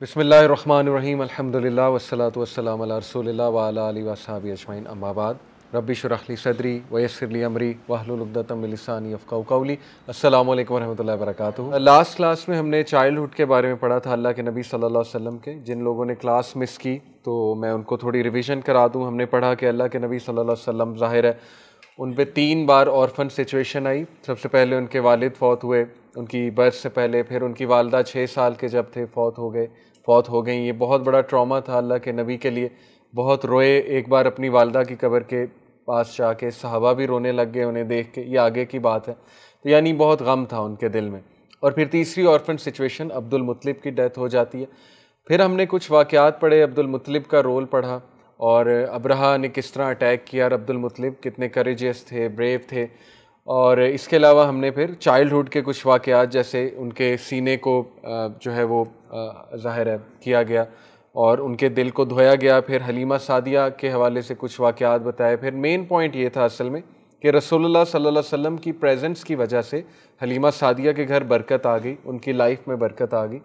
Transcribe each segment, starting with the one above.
बिस्मिल्लाहिर्रहमानिर्रहीम अल्हम्दुलिल्लाह वस्सलातु वस्सलामु अला रसूलिल्लाह व अला आलिहि व अस्हाबिहि अजमईन अम्मा बाद रब्बि इश्रह ली सदरी व यस्सिर ली अमरी वहलुल उक़दतम मिन लिसानी यफ़क़हू क़ौली। अस्सलामु अलैकुम व रहमतुल्लाहि व बरकातुहू। लास्ट क्लास में हमने चाइल्डहुड के बारे में पढ़ा था, अल्लाह के नबी सल्लल्लाहु अलैहि वसल्लम के। जिन लोगों ने क्लास मिस की तो मैं उनको थोड़ी रिविज़न करा दूँ। हमने पढ़ा कि अल्लाह के नबी सल्लल्लाहु अलैहि वसल्लम ज़ाहिर है उन पे 3 बार ऑर्फन सिचुएशन आई। सबसे पहले उनके वालिद फ़ौत हुए उनकी बर्थ से पहले, फिर उनकी वालदा 6 साल के जब थे फ़ौत हो गई। ये बहुत बड़ा ट्रॉमा था अल्लाह के नबी के लिए। बहुत रोए, एक बार अपनी वालदा की कब्र के पास जाके सहाबा भी रोने लग गए उन्हें देख के। ये आगे की बात है। तो यानी बहुत गम था उनके दिल में। और फिर तीसरी ऑर्फन सिचुएशन, अब्दुल मुत्तलिब की डेथ हो जाती है। फिर हमने कुछ वाक़यात पढ़े, अब्दुल मुत्तलिब का रोल पढ़ा और अब्रहा ने किस तरह अटैक किया। अब्दुल मुत्तलिब कितने करेजियस थे, ब्रेव थे। और इसके अलावा हमने फिर चाइल्डहुड के कुछ वाक़यात, जैसे उनके सीने को जो है वो ज़ाहिर है किया गया और उनके दिल को धोया गया। फिर हलीमा सादिया के हवाले से कुछ वाक़यात बताए। फिर मेन पॉइंट ये था असल में कि रसूलुल्लाह सल्लल्लाहु अलैहि वसल्लम की प्रेजेंस की वजह से हलीमा सादिया के घर बरकत आ गई, उनकी लाइफ में बरकत आ गई।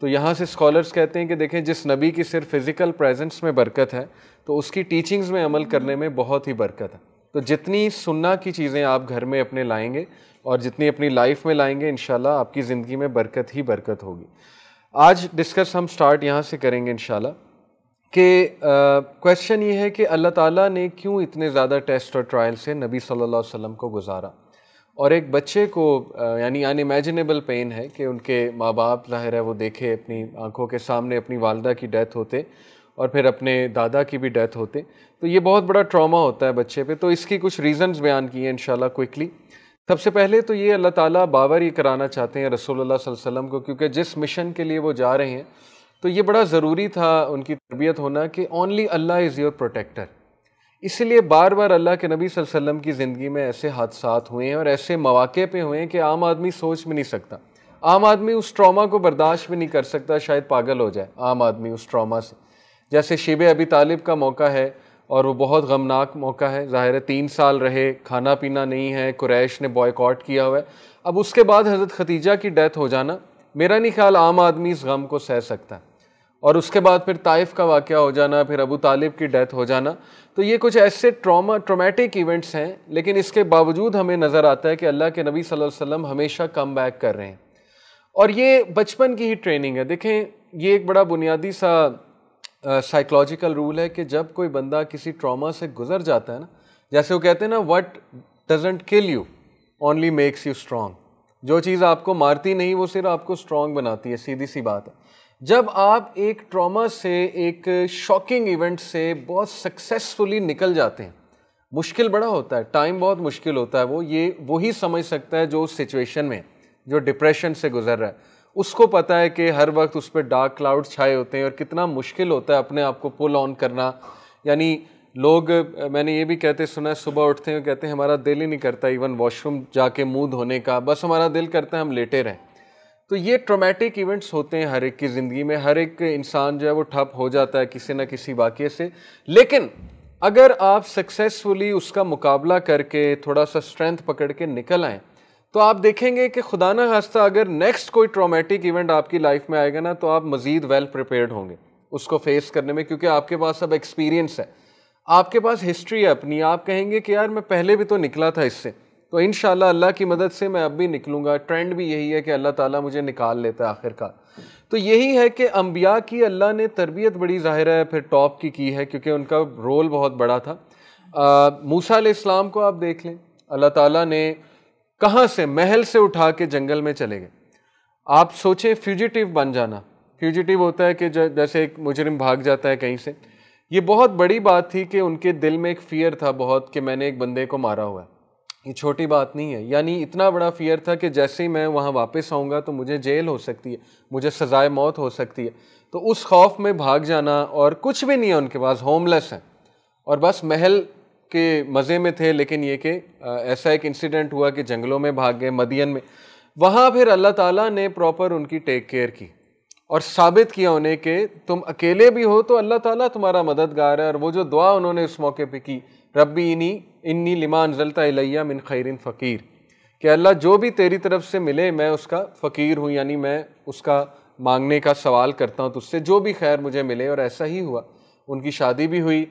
तो यहाँ से स्कॉलर्स कहते हैं कि देखें, जिस नबी की सिर्फ फ़िज़िकल प्रेजेंस में बरकत है तो उसकी टीचिंग्स में अमल करने में बहुत ही बरकत है। तो जितनी सुन्ना की चीज़ें आप घर में अपने लाएंगे और जितनी अपनी लाइफ में लाएंगे, इंशाल्लाह आपकी ज़िंदगी में बरकत ही बरकत होगी। आज डिस्कस हम स्टार्ट यहाँ से करेंगे इंशाल्लाह कि क्वेश्चन ये है कि अल्लाह ताला ने क्यों इतने ज़्यादा टेस्ट और ट्रायल से नबी सल्लल्लाहु अलैहि वसल्लम को गुजारा। और एक बच्चे को यानी अनइमेजिनेबल पेन है कि उनके माँ बाप ज़ाहिर है वो देखे अपनी आंखों के सामने अपनी वालदा की डेथ होते और फिर अपने दादा की भी डेथ होते। तो ये बहुत बड़ा ट्रॉमा होता है बच्चे पे। तो इसकी कुछ रीज़न्स बयान किए हैं इंशाल्लाह क्विकली। सबसे पहले तो ये अल्लाह ताला बावर ये कराना चाहते हैं रसूलुल्लाह सल्लल्लाहु अलैहि वसल्लम को, क्योंकि जिस मिशन के लिए वो जा रहे हैं तो ये बड़ा ज़रूरी था उनकी तरबियत होना कि only Allah is your protector. इसलिए बार बार अल्लाह के नबी सल्लल्लाहु अलैहि वसल्लम की ज़िंदगी में ऐसे हादसात हुए हैं और ऐसे मौक़े पे हुए हैं कि आम आदमी सोच भी नहीं सकता। आम आदमी उस ट्रॉमा को बर्दाश्त भी नहीं कर सकता, शायद पागल हो जाए आम आदमी उस ट्रॉमा से। जैसे शिब अबी तालिब का मौका है और वो बहुत गमनाक मौका है। ज़ाहिर है 3 साल रहे, खाना पीना नहीं है, कुरैश ने बॉयकॉट किया हुआ है। अब उसके बाद हज़रत खदीजा की डेथ हो जाना, मेरा नहीं ख्याल आम आदमी इस गम को सह सकता है। और उसके बाद फिर ताइफ का वाक़या हो जाना, फिर अबू तालिब की डेथ हो जाना। तो ये कुछ ऐसे ट्रॉमेटिक इवेंट्स हैं, लेकिन इसके बावजूद हमें नज़र आता है कि अल्लाह के नबी सल्लल्लाहु अलैहि वसल्लम हमेशा कम बैक कर रहे हैं। और ये बचपन की ही ट्रेनिंग है। देखें, ये एक बड़ा बुनियादी सा साइकोलॉजिकल रूल है कि जब कोई बंदा किसी ट्रॉमा से गुजर जाता है ना, जैसे वो कहते हैं ना, what doesn't kill you only makes you strong. जो चीज़ आपको मारती नहीं वो सिर्फ आपको स्ट्रांग बनाती है, सीधी सी बात है। जब आप एक ट्रॉमा से, एक शॉकिंग इवेंट से बहुत सक्सेसफुली निकल जाते हैं, मुश्किल बड़ा होता है, टाइम बहुत मुश्किल होता है। वो ही समझ सकता है जो उस सिचुएशन में, जो डिप्रेशन से गुजर रहा है, उसको पता है कि हर वक्त उस पर डार्क क्लाउड छाए होते हैं और कितना मुश्किल होता है अपने आप को पुल ऑन करना। यानी लोग, मैंने ये भी कहते सुना है, सुबह उठते हैं कहते हैं हमारा दिल ही नहीं करता इवन वॉशरूम जाके मुंह धोने का, बस हमारा दिल करता है हम लेटे रहें। तो ये ट्रॉमेटिक इवेंट्स होते हैं हर एक की ज़िंदगी में। हर एक इंसान जो है वो ठप हो जाता है किसी न किसी वाक़ये से। लेकिन अगर आप सक्सेसफुली उसका मुकाबला करके थोड़ा सा स्ट्रेंथ पकड़ के निकल आएँ तो आप देखेंगे कि खुदा ना खास्ता अगर नेक्स्ट कोई ट्रॉमेटिक इवेंट आपकी लाइफ में आएगा ना, तो आप मज़ीद वेल प्रिपेयर्ड होंगे उसको फेस करने में, क्योंकि आपके पास अब एक्सपीरियंस है, आपके पास हिस्ट्री है अपनी। आप कहेंगे कि यार मैं पहले भी तो निकला था इससे, तो इंशाल्लाह अल्लाह की मदद से मैं अब भी निकलूँगा। ट्रेंड भी यही है कि अल्लाह ताला मुझे निकाल लेता है आखिरकार। तो यही है कि अम्बिया की अल्लाह ने तरबियत बड़ी ज़ाहिर है फिर टॉप की है, क्योंकि उनका रोल बहुत बड़ा था। मूसा अलैहिस्सलाम को आप देख लें, अल्लाह ताला ने कहाँ से, महल से उठा के जंगल में चले गए। आप सोचें, फ्यूजिटिव बन जाना। फ्यूजिटिव होता है कि जैसे एक मुजरिम भाग जाता है कहीं से। ये बहुत बड़ी बात थी कि उनके दिल में एक फ़ियर था बहुत कि मैंने एक बंदे को मारा हुआ है। ये छोटी बात नहीं है। यानी इतना बड़ा फ़ियर था कि जैसे ही मैं वहाँ वापस आऊँगा तो मुझे जेल हो सकती है, मुझे सजाए मौत हो सकती है। तो उस खौफ में भाग जाना, और कुछ भी नहीं है उनके पास, होमलेस हैं और बस महल के मज़े में थे। लेकिन ये कि ऐसा एक इंसिडेंट हुआ कि जंगलों में भाग गए, मदियन में। वहाँ फिर अल्लाह ताला ने प्रॉपर उनकी टेक केयर की और साबित किया उन्हें कि तुम अकेले भी हो तो अल्लाह ताला तुम्हारा मददगार है। और वो जो दुआ उन्होंने उस मौके पे की, रब्बी इन्नी लिमा अंज़लता इलैया मिन खैरिन फ़कीर, कि अल्लाह जो भी तेरी तरफ से मिले मैं उसका फ़कीर हूँ, यानी मैं उसका मांगने का सवाल करता हूँ तुझसे, जो भी खैर मुझे मिले। और ऐसा ही हुआ, उनकी शादी भी हुई,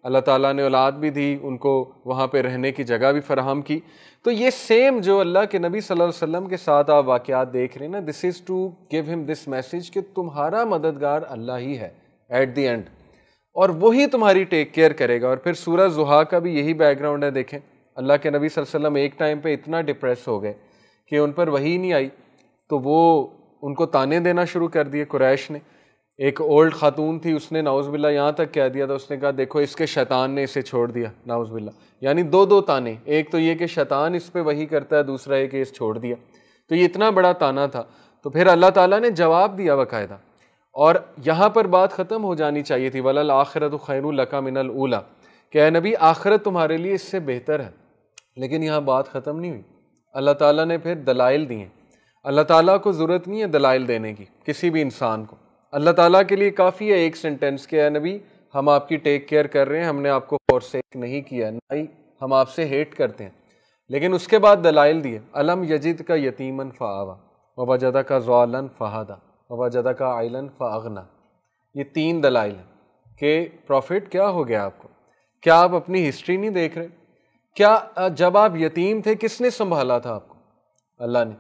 अल्लाह ताला ने औलाद भी दी, उनको वहाँ पे रहने की जगह भी फराहम की। तो ये सेम जो अल्लाह के नबी सल्लल्लाहु अलैहि वसल्लम के साथ आप वाक़यात देख रहे हैं ना, this is to give him this message कि तुम्हारा मददगार अल्लाह ही है एट द एंड, और वही तुम्हारी टेक केयर करेगा। और फिर सूरह ज़ुहा का भी यही बैकग्राउंड है। देखें, अल्लाह के नबी सल्लल्लाहु अलैहि वसल्लम एक टाइम पे इतना डिप्रेस हो गए कि उन पर वही नहीं आई, तो वो उनको ताने देना शुरू कर दिए कुरैश ने। एक ओल्ड खातून थी, उसने नाउज़ुबिल्लाह यहाँ तक कह दिया था, उसने कहा देखो इसके शैतान ने इसे छोड़ दिया, नाउज़ुबिल्लाह। यानी दो ताने, एक तो ये कि शैतान इस पे वही करता है, दूसरा ये कि इस छोड़ दिया। तो ये इतना बड़ा ताना था। तो फिर अल्लाह ताला ने जवाब दिया बाकायदा, और यहाँ पर बात ख़त्म हो जानी चाहिए थी, वलल आखिरतु खैरुल लका मिनल ऊला, कि ऐ नबी आखिरत तुम्हारे लिए इससे बेहतर है। लेकिन यहाँ बात ख़त्म नहीं हुई, अल्लाह ताला ने फिर दलाइल दिए। अल्लाह ताला को ज़रूरत नहीं है दलाइल देने की किसी भी इंसान को, अल्लाह ताला के लिए काफ़ी है एक सेंटेंस के, ऐ नबी हम आपकी टेक केयर कर रहे हैं, हमने आपको फॉरसेक नहीं किया, ना ही हम आपसे हेट करते हैं। लेकिन उसके बाद दलाइल दिए, अलम यजिद का यतीमन फ़आवा ववजदा का ज़ालन फ़हादा ववजदा का आइलन फ़अगना। ये 3 दलाइल हैं कि प्रॉफिट क्या हो गया आपको, क्या आप अपनी हिस्ट्री नहीं देख रहे? क्या जब आप यतीम थे किसने संभाला था आपको? अल्लाह ने।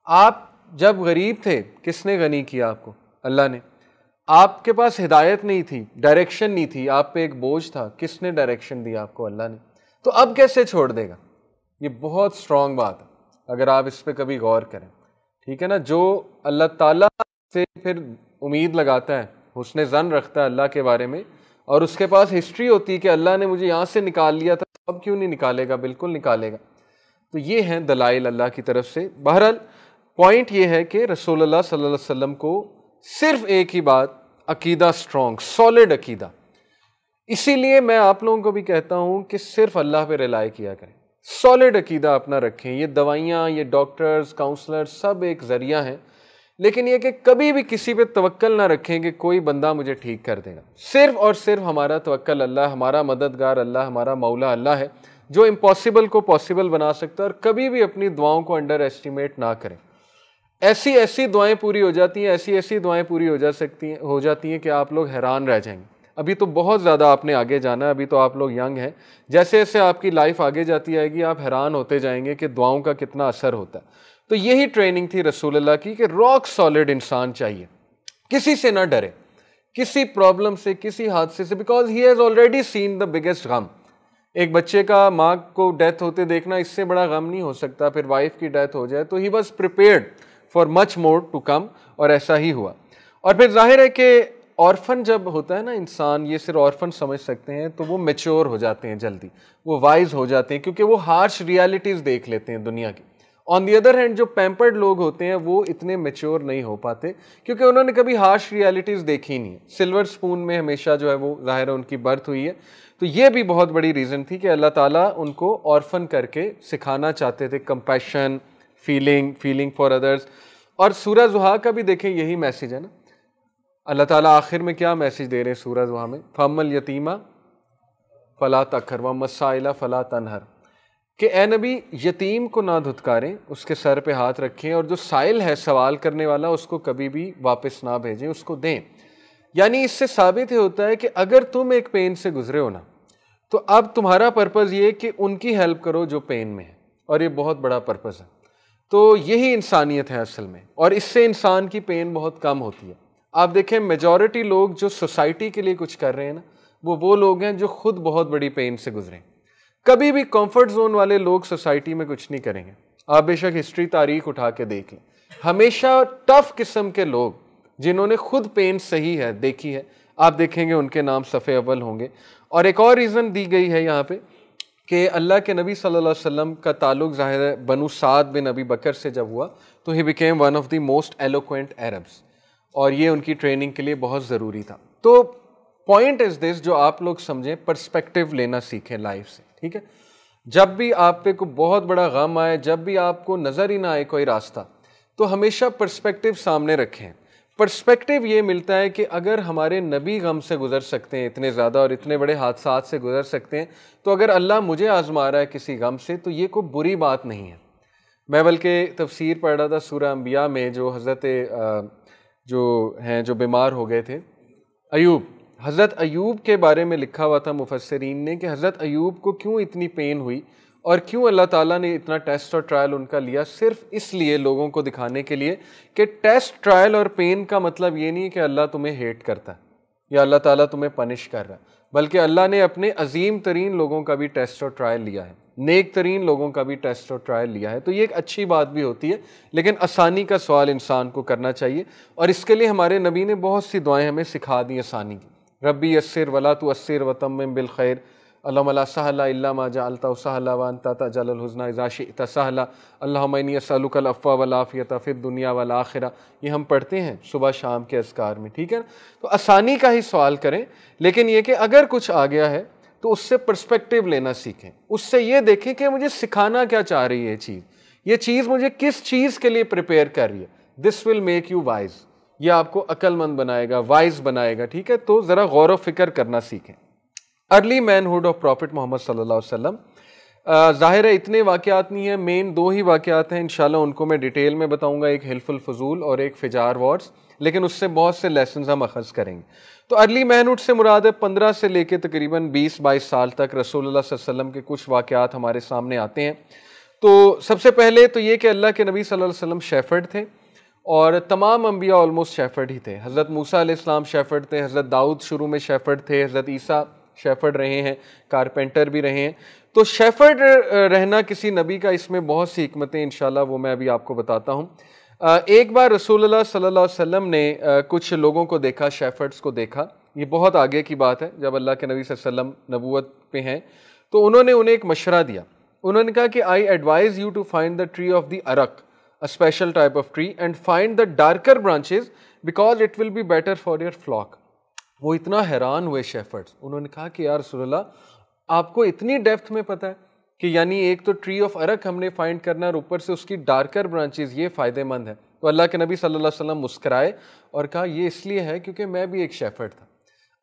आप जब गरीब थे किसने गनी किया आपको? अल्लाह ने। आपके पास हिदायत नहीं थी, डायरेक्शन नहीं थी, आप पे एक बोझ था, किसने डायरेक्शन दिया आपको? अल्लाह ने। तो अब कैसे छोड़ देगा? ये बहुत स्ट्रांग बात है, अगर आप इस पे कभी गौर करें, ठीक है ना। जो अल्लाह ताला से फिर उम्मीद लगाता है, हुस्न ज़न रखता है अल्लाह के बारे में, और उसके पास हिस्ट्री होती है कि अल्लाह ने मुझे यहाँ से निकाल लिया था, अब क्यों नहीं निकालेगा? बिल्कुल निकालेगा। तो ये हैं दलाइल अल्लाह की तरफ से। बहरहाल पॉइंट ये है कि रसूलुल्लाह सल्लल्लाहु अलैहि वसल्लम को सिर्फ एक ही बात, अकीदा स्ट्रॉन्ग, सॉलिड अकीदा। इसीलिए मैं आप लोगों को भी कहता हूँ कि सिर्फ अल्लाह पे रिलाई किया करें, सॉलिड अकीदा अपना रखें। ये दवाइयाँ, ये डॉक्टर्स, काउंसलर्स सब एक ज़रिया हैं, लेकिन ये कि कभी भी किसी पे तवक्कल ना रखें कि कोई बंदा मुझे ठीक कर देगा। सिर्फ और सिर्फ हमारा तवक्कल अल्लाह, हमारा मददगार अल्लाह, हमारा मौला अल्लाह है, जो इम्पॉसिबल को पॉसिबल बना सकता है। और कभी भी अपनी दुआओं को अंडर एस्टिमेट ना करें। ऐसी ऐसी दुआएं पूरी हो जाती हैं, ऐसी ऐसी दुआएं पूरी हो जाती हैं कि आप लोग हैरान रह जाएंगे। अभी तो बहुत ज़्यादा आपने आगे जाना है, अभी तो आप लोग यंग हैं। जैसे जैसे आपकी लाइफ आगे जाती आएगी, आप हैरान होते जाएंगे कि दुआओं का कितना असर होता है। तो यही ट्रेनिंग थी रसूलुल्लाह की कि रॉक सॉलिड इंसान चाहिए, किसी से ना डरे, किसी प्रॉब्लम से, किसी हादसे से, because he has already seen the biggest गम। एक बच्चे का माँ को डेथ होते देखना, इससे बड़ा गम नहीं हो सकता। फिर वाइफ की डेथ हो जाए, तो he was prepared for much more to come, और ऐसा ही हुआ। और फिर जाहिर है कि ऑर्फन जब होता है ना इंसान, ये सिर्फ ऑर्फन समझ सकते हैं, तो वो मेच्योर हो जाते हैं जल्दी, वो वाइज हो जाते हैं, क्योंकि वो हार्श रियलिटीज़ देख लेते हैं दुनिया की। ऑन दी अदर हैंड जो पैम्पर्ड लोग होते हैं वो इतने मेच्योर नहीं हो पाते, क्योंकि उन्होंने कभी हार्श रियलिटीज़ देखी नहीं है। सिल्वर स्पून में हमेशा जो है वो ज़ाहिर है उनकी बर्थ हुई है। तो ये भी बहुत बड़ी रीज़न थी कि अल्लाह ताला उनको ऑर्फन करके सिखाना चाहते थे कंपैशन, फीलिंग फॉर अदर्स। और सूरह ज़ुहा का भी देखें यही मैसेज है ना। अल्लाह ताला आखिर में क्या मैसेज दे रहे हैं सूरह ज़ुहा में? फम्मल यतीमा फला तखर व मसाइला फला तनहर, कि ए नबी यतीम को ना धुतकारें, उसके सर पे हाथ रखें, और जो साइल है सवाल करने वाला उसको कभी भी वापस ना भेजें, उसको दें। यानी इससे साबित होता है कि अगर तुम एक पेन से गुजरे हो ना, तो अब तुम्हारा पर्पज़ ये कि उनकी हेल्प करो जो पेन में है, और ये बहुत बड़ा पर्पज़ है। तो यही इंसानियत है असल में, और इससे इंसान की पेन बहुत कम होती है। आप देखें मेजॉरिटी लोग जो सोसाइटी के लिए कुछ कर रहे हैं ना, वो लोग हैं जो खुद बहुत बड़ी पेन से गुजरे। कभी भी कंफर्ट जोन वाले लोग सोसाइटी में कुछ नहीं करेंगे। आप बेशक हिस्ट्री तारीख उठा के देख लें, हमेशा टफ किस्म के लोग जिन्होंने खुद पेन सही है देखी है, आप देखेंगे उनके नाम सफ़े अव्वल होंगे। और एक और रीज़न दी गई है यहाँ पे कि अल्लाह के नबी सल्लल्लाहु अलैहि वसल्लम का ताल्लुक ज़ाहिर है बनु साद बिन अबी बकर से जब हुआ, तो he became one of the most eloquent Arabs, और ये उनकी ट्रेनिंग के लिए बहुत ज़रूरी था। तो पॉइंट इज़ दिस, जो आप लोग समझें, पर्सपेक्टिव लेना सीखें लाइफ से, ठीक है। जब भी आप पे कोई बहुत बड़ा गम आए, जब भी आपको नज़र ही ना आए कोई रास्ता, तो हमेशा पर्सपेक्टिव सामने रखें। पर्सपेक्टिव ये मिलता है कि अगर हमारे नबी गम से गुजर सकते हैं इतने ज़्यादा, और इतने बड़े हादसात से गुजर सकते हैं, तो अगर अल्लाह मुझे आजमा रहा है किसी गम से, तो ये कोई बुरी बात नहीं है। मैं बल्कि तफसीर पढ़ रहा था सूरह अंबिया में, जो हैं जो बीमार हो गए थे, अयूब, हज़रत अयूब के बारे में लिखा हुआ था मुफस्सिरीन ने कि हज़रत अयूब को क्यों इतनी पेन हुई और क्यों अल्लाह ताला ने इतना टेस्ट और ट्रायल उनका लिया, सिर्फ इसलिए लोगों को दिखाने के लिए कि टेस्ट, ट्रायल और पेन का मतलब ये नहीं है कि अल्लाह तुम्हें हेट करता है या अल्लाह ताला तुम्हें पनिश कर रहा है, बल्कि अल्लाह ने अपने अजीम तरीन लोगों का भी टेस्ट और ट्रायल लिया है, नेक तरीन लोगों का भी टेस्ट और ट्रायल लिया है। तो ये एक अच्छी बात भी होती है, लेकिन आसानी का सवाल इंसान को करना चाहिए और इसके लिए हमारे नबी ने बहुत सी दुआएं हमें सिखा दी आसानी की। रब्बी यस्सिर वला तुअस्सिर वतम्मिम बिल खैर, अल्लाहुम्मा ला सहला इल्ला मा जअलतहु सहला व अंता तजअलुल हुज़्ना इज़ा शिअता सहला, अल्लाहुम्मा इन्नी अस्अलुकल अफ़्वा वल आफ़ियता फ़िद दुनिया वल आखिरा। ये हम पढ़ते हैं सुबह शाम के अज़कार में, ठीक है ना। तो आसानी का ही सवाल करें, लेकिन ये कि अगर कुछ आ गया है तो उससे पर्सपेक्टिव लेना सीखें, उससे ये देखें कि मुझे सिखाना क्या चाह रही है ये चीज़ मुझे किस चीज़ के लिए प्रिपेयर कर रही है। This will make you wise, ये आपको अक्लमंद बनाएगा, वाइज बनाएगा, ठीक है। तो ज़रा गौर व फिक्र करना सीखें। Early manhood of prophet Muhammad सल्लल्लाहु अलैहि वसल्लम, ज़ाहिर है इतने वाक़यात नहीं है, मेन दो ही वाक़यात हैं, इंशाल्लाह उनको मैं डिटेल में बताऊंगा, एक हिल्फुल फजूल और एक फिजार वॉर्ड्स, लेकिन उससे बहुत से लेसन्स हम अखज़ करेंगे। तो अर्ली मैनहुड से मुराद है 15 से लेकर तकरीबन 20-22 साल तक रसूलुल्लाह सल्लल्लाहु अलैहि वसल्लम के कुछ वाक़यात हमारे सामने आते हैं। तो सबसे पहले तो ये कि अल्लाह के नबी सल्लल्लाहु अलैहि वसल्लम शेफर्ड थे और तमाम अंबिया ऑलमोस्ट शेफर्ड ही थे। हज़रत मूसा अलैहिस्सलाम शेफर्ड थे, हज़रत दाऊद शुरू में शेफर्ड थे, हज़रत ईसा शेफर्ड रहे हैं, कारपेंटर भी रहे हैं। तो शेफर्ड रहना किसी नबी का, इसमें बहुत सी हिकमतें इंशाल्लाह वो मैं अभी आपको बताता हूँ। एक बार रसूलुल्लाह सल्लल्लाहु अलैहि वसल्लम ने कुछ लोगों को देखा, शेफर्ड्स को देखा, ये बहुत आगे की बात है, जब अल्लाह के नबी सल्लल्लाहु अलैहि वसल्लम नबूवत पे हैं, तो उन्होंने उन्हें एक मशवरा दिया। उन्होंने कहा कि I advise you to find the tree of the अरक, a special type of tree, and find the darker branches because it will be better for your flock. वो इतना हैरान हुए शेफर्ड्स, उन्होंने कहा कि यार रसूलुल्लाह आपको इतनी डेप्थ में पता है कि यानी एक तो ट्री ऑफ अरक हमने फाइंड करना और ऊपर से उसकी डार्कर ब्रांचेस, ये फ़ायदेमंद है। तो अल्लाह के नबी सल्लल्लाहु अलैहि वसल्लम मुस्कराए और कहा ये इसलिए है क्योंकि मैं भी एक शेफर्ड था।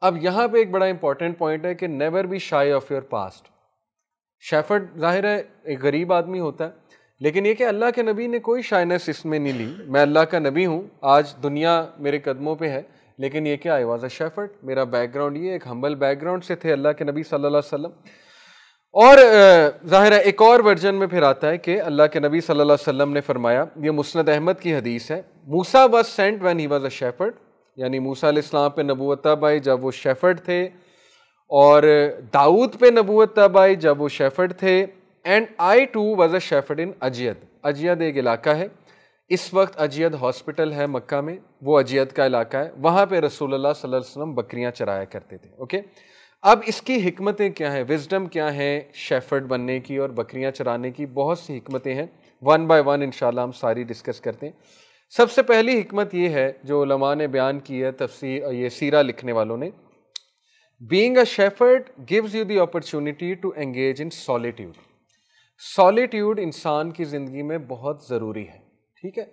अब यहाँ पे एक बड़ा इंपॉर्टेंट पॉइंट है कि नेवर बी शाई ऑफ योर पास्ट। शेफर्ड जाहिर है एक गरीब आदमी होता है, लेकिन ये कि अल्लाह के नबी ने कोई शाइनेस इसमें नहीं ली। मैं अल्लाह का नबी हूँ, आज दुनिया मेरे कदमों पे है, लेकिन ये क्या, आई वॉज अ शेफर्ड, मेरा बैकग्राउंड ये एक हम्बल बैकग्राउंड से थे अल्लाह के नबी सल्लल्लाहु अलैहि वसल्लम। और ज़ाहिर है एक और वर्जन में फिर आता है कि अल्लाह के नबी सल्लल्लाहु अलैहि वसल्लम ने फरमाया, ये मुस्नद अहमद की हदीस है, Musa was sent when he was a shepherd, यानी मूसा अलैहिस्सलाम पे नबूवत तब आई जब वो शेफर्ड थे, और दाऊद पे नबूवत तब आई जब वो शेफर्ड थे, and I too was a shepherd in Ajyad. Ajyad एक इलाका है, इस वक्त अजियद हॉस्पिटल है मक्का में, वो अजियद का इलाका है, वहाँ पे रसूलुल्लाह सल्लल्लाहु अलैहि वसल्लम बकरियाँ चराया करते थे। ओके, अब इसकी हिकमतें क्या हैं, विजडम क्या है शेफर्ड बनने की और बकरियाँ चराने की, बहुत सी हिकमतें हैं, वन बाय वन इंशाल्लाह हम सारी डिस्कस करते हैं। सबसे पहली हिकमत ये है जो उलमा ने बयान की है, तफसीर ये सीरा लिखने वालों ने, being a shepherd gives you the opportunity to engage in solitude. Solitude इंसान की ज़िंदगी में बहुत ज़रूरी है, ठीक है।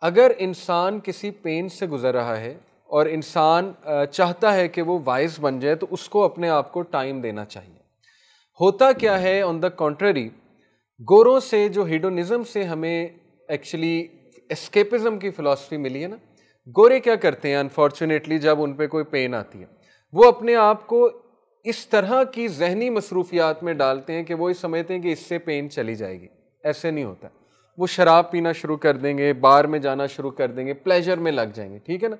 अगर इंसान किसी पेन से गुजर रहा है और इंसान चाहता है कि वो वाइज बन जाए, तो उसको अपने आप को टाइम देना चाहिए। होता क्या है, ऑन द कॉन्ट्ररी, गोरों से जो हिडोनिज्म से हमें एक्चुअली एस्केपिज्म की फ़िलासफ़ी मिली है ना, गोरे क्या करते हैं अनफॉर्चुनेटली, जब उन पे कोई पेन आती है, वो अपने आप को इस तरह की जहनी मसरूफियात में डालते हैं कि वो ये समझते हैं कि इससे पेन चली जाएगी। ऐसे नहीं होता। वो शराब पीना शुरू कर देंगे, बार में जाना शुरू कर देंगे, प्लेजर में लग जाएंगे, ठीक है ना।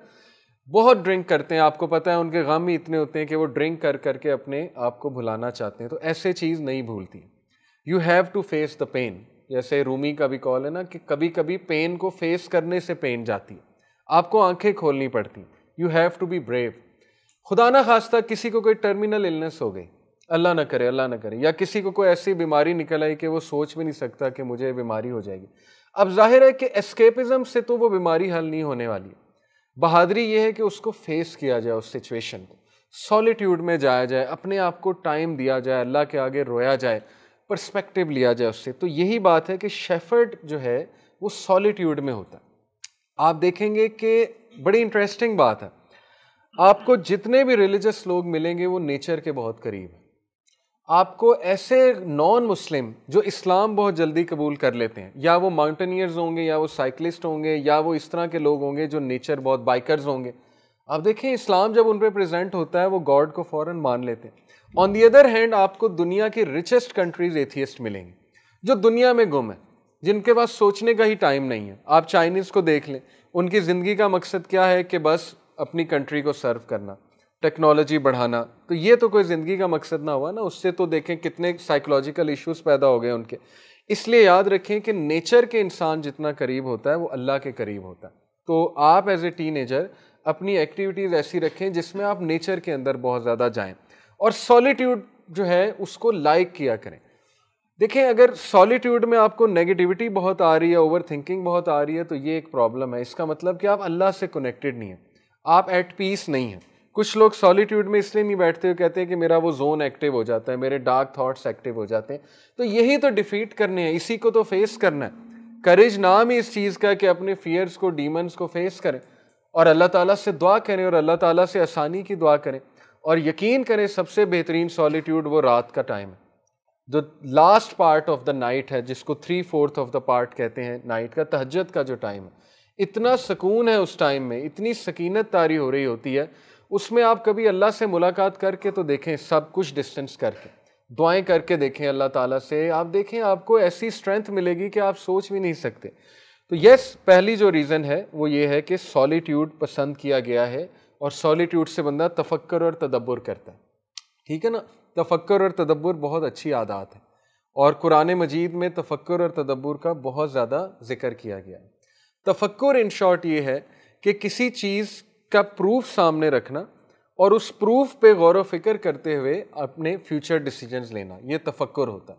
बहुत ड्रिंक करते हैं, आपको पता है उनके गम ही इतने होते हैं कि वो ड्रिंक कर करके अपने आप को भुलाना चाहते हैं। तो ऐसे चीज़ नहीं भूलती। You have to face the pain, जैसे रूमी का भी कॉल है ना कि कभी कभी पेन को फेस करने से पेन जाती है, आपको आंखें खोलनी पड़ती। You have to be brave. खुदा ना खास्ता किसी को कोई टर्मिनल इलनेस हो गई, अल्लाह ना करे, अल्लाह ना करे, या किसी को कोई ऐसी बीमारी निकल आई कि वो सोच भी नहीं सकता कि मुझे बीमारी हो जाएगी। अब जाहिर है कि एस्केपिज्म से तो वो बीमारी हल नहीं होने वाली है। बहादुरी ये है कि उसको फेस किया जाए, उस सिचुएशन को, सॉलिट्यूड में जाया जाए, अपने आप को टाइम दिया जाए, अल्लाह के आगे रोया जाए, पर्सपेक्टिव लिया जाए उससे। तो यही बात है कि शेफर्ड जो है वो सॉलिट्यूड में होता है। आप देखेंगे कि बड़ी इंटरेस्टिंग बात है, आपको जितने भी रिलीजियस लोग मिलेंगे वो नेचर के बहुत करीब है। आपको ऐसे नॉन मुस्लिम जो इस्लाम बहुत जल्दी कबूल कर लेते हैं, या वो माउंटेनियर्स होंगे, या वो साइकिलिस्ट होंगे, या वो इस तरह के लोग होंगे जो नेचर बहुत बाइकर्स होंगे, आप देखें इस्लाम जब उन पर प्रेजेंट होता है वो गॉड को फ़ौरन मान लेते हैं। ऑन दी अदर हैंड आपको दुनिया की रिचेस्ट कंट्रीज एथियस्ट मिलेंगे जो दुनिया में गुम है, जिनके पास सोचने का ही टाइम नहीं है। आप चाइनीज़ को देख लें, उनकी ज़िंदगी का मकसद क्या है कि बस अपनी कंट्री को सर्व करना, टेक्नोलॉजी बढ़ाना। तो ये तो कोई ज़िंदगी का मकसद ना हुआ ना, उससे तो देखें कितने साइकोलॉजिकल इश्यूज पैदा हो गए उनके। इसलिए याद रखें कि नेचर के इंसान जितना करीब होता है वो अल्लाह के करीब होता है। तो आप एज ए टीनेजर अपनी एक्टिविटीज़ ऐसी रखें जिसमें आप नेचर के अंदर बहुत ज़्यादा जाएं, और सॉलिट्यूड जो है उसको लाइक किया करें। देखें, अगर सॉलिट्यूड में आपको नेगेटिविटी बहुत आ रही है, ओवर थिंकिंग बहुत आ रही है, तो ये एक प्रॉब्लम है। इसका मतलब कि आप अल्लाह से कनेक्टेड नहीं हैं, आप एट पीस नहीं हैं। कुछ लोग सॉलिट्यूड में इसलिए नहीं बैठते, कहते हैं कि मेरा वो जोन एक्टिव हो जाता है, मेरे डार्क थॉट्स एक्टिव हो जाते हैं। तो यही तो डिफीट करने हैं, इसी को तो फेस करना है। करेज नाम ही इस चीज़ का कि अपने फियर्स को, डीमंस को फेस करें और अल्लाह ताला से दुआ करें, और अल्लाह ताला से आसानी की दुआ करें। और यकीन करें सबसे बेहतरीन सॉलिट्यूड वो रात का टाइम है, जो last part of the night है, जिसको 3/4 ऑफ द पार्ट कहते हैं नाइट का, तहज्जुद का जो टाइम है। इतना सुकून है उस टाइम में, इतनी सकीनत तारी हो रही होती है उसमें। आप कभी अल्लाह से मुलाकात करके तो देखें, सब कुछ डिस्टेंस करके दुआएं करके देखें अल्लाह ताला से, आप देखें आपको ऐसी स्ट्रेंथ मिलेगी कि आप सोच भी नहीं सकते। तो यस, पहली जो रीज़न है वो ये है कि सॉलिट्यूड पसंद किया गया है, और सॉलिट्यूड से बंदा तफक्कर और तदब्बर करता है। ठीक है ना, तफक्कर और तदब्बर बहुत अच्छी आदत है, और कुरान मजीद में तफक्कर और तदब्बर का बहुत ज़्यादा जिक्र किया गया है। तफक्कर इन शॉर्ट ये है कि किसी चीज़ का प्रूफ सामने रखना और उस प्रूफ पे गौर व फिक्र करते हुए अपने फ्यूचर डिसीजंस लेना, ये तफक्कुर होता है।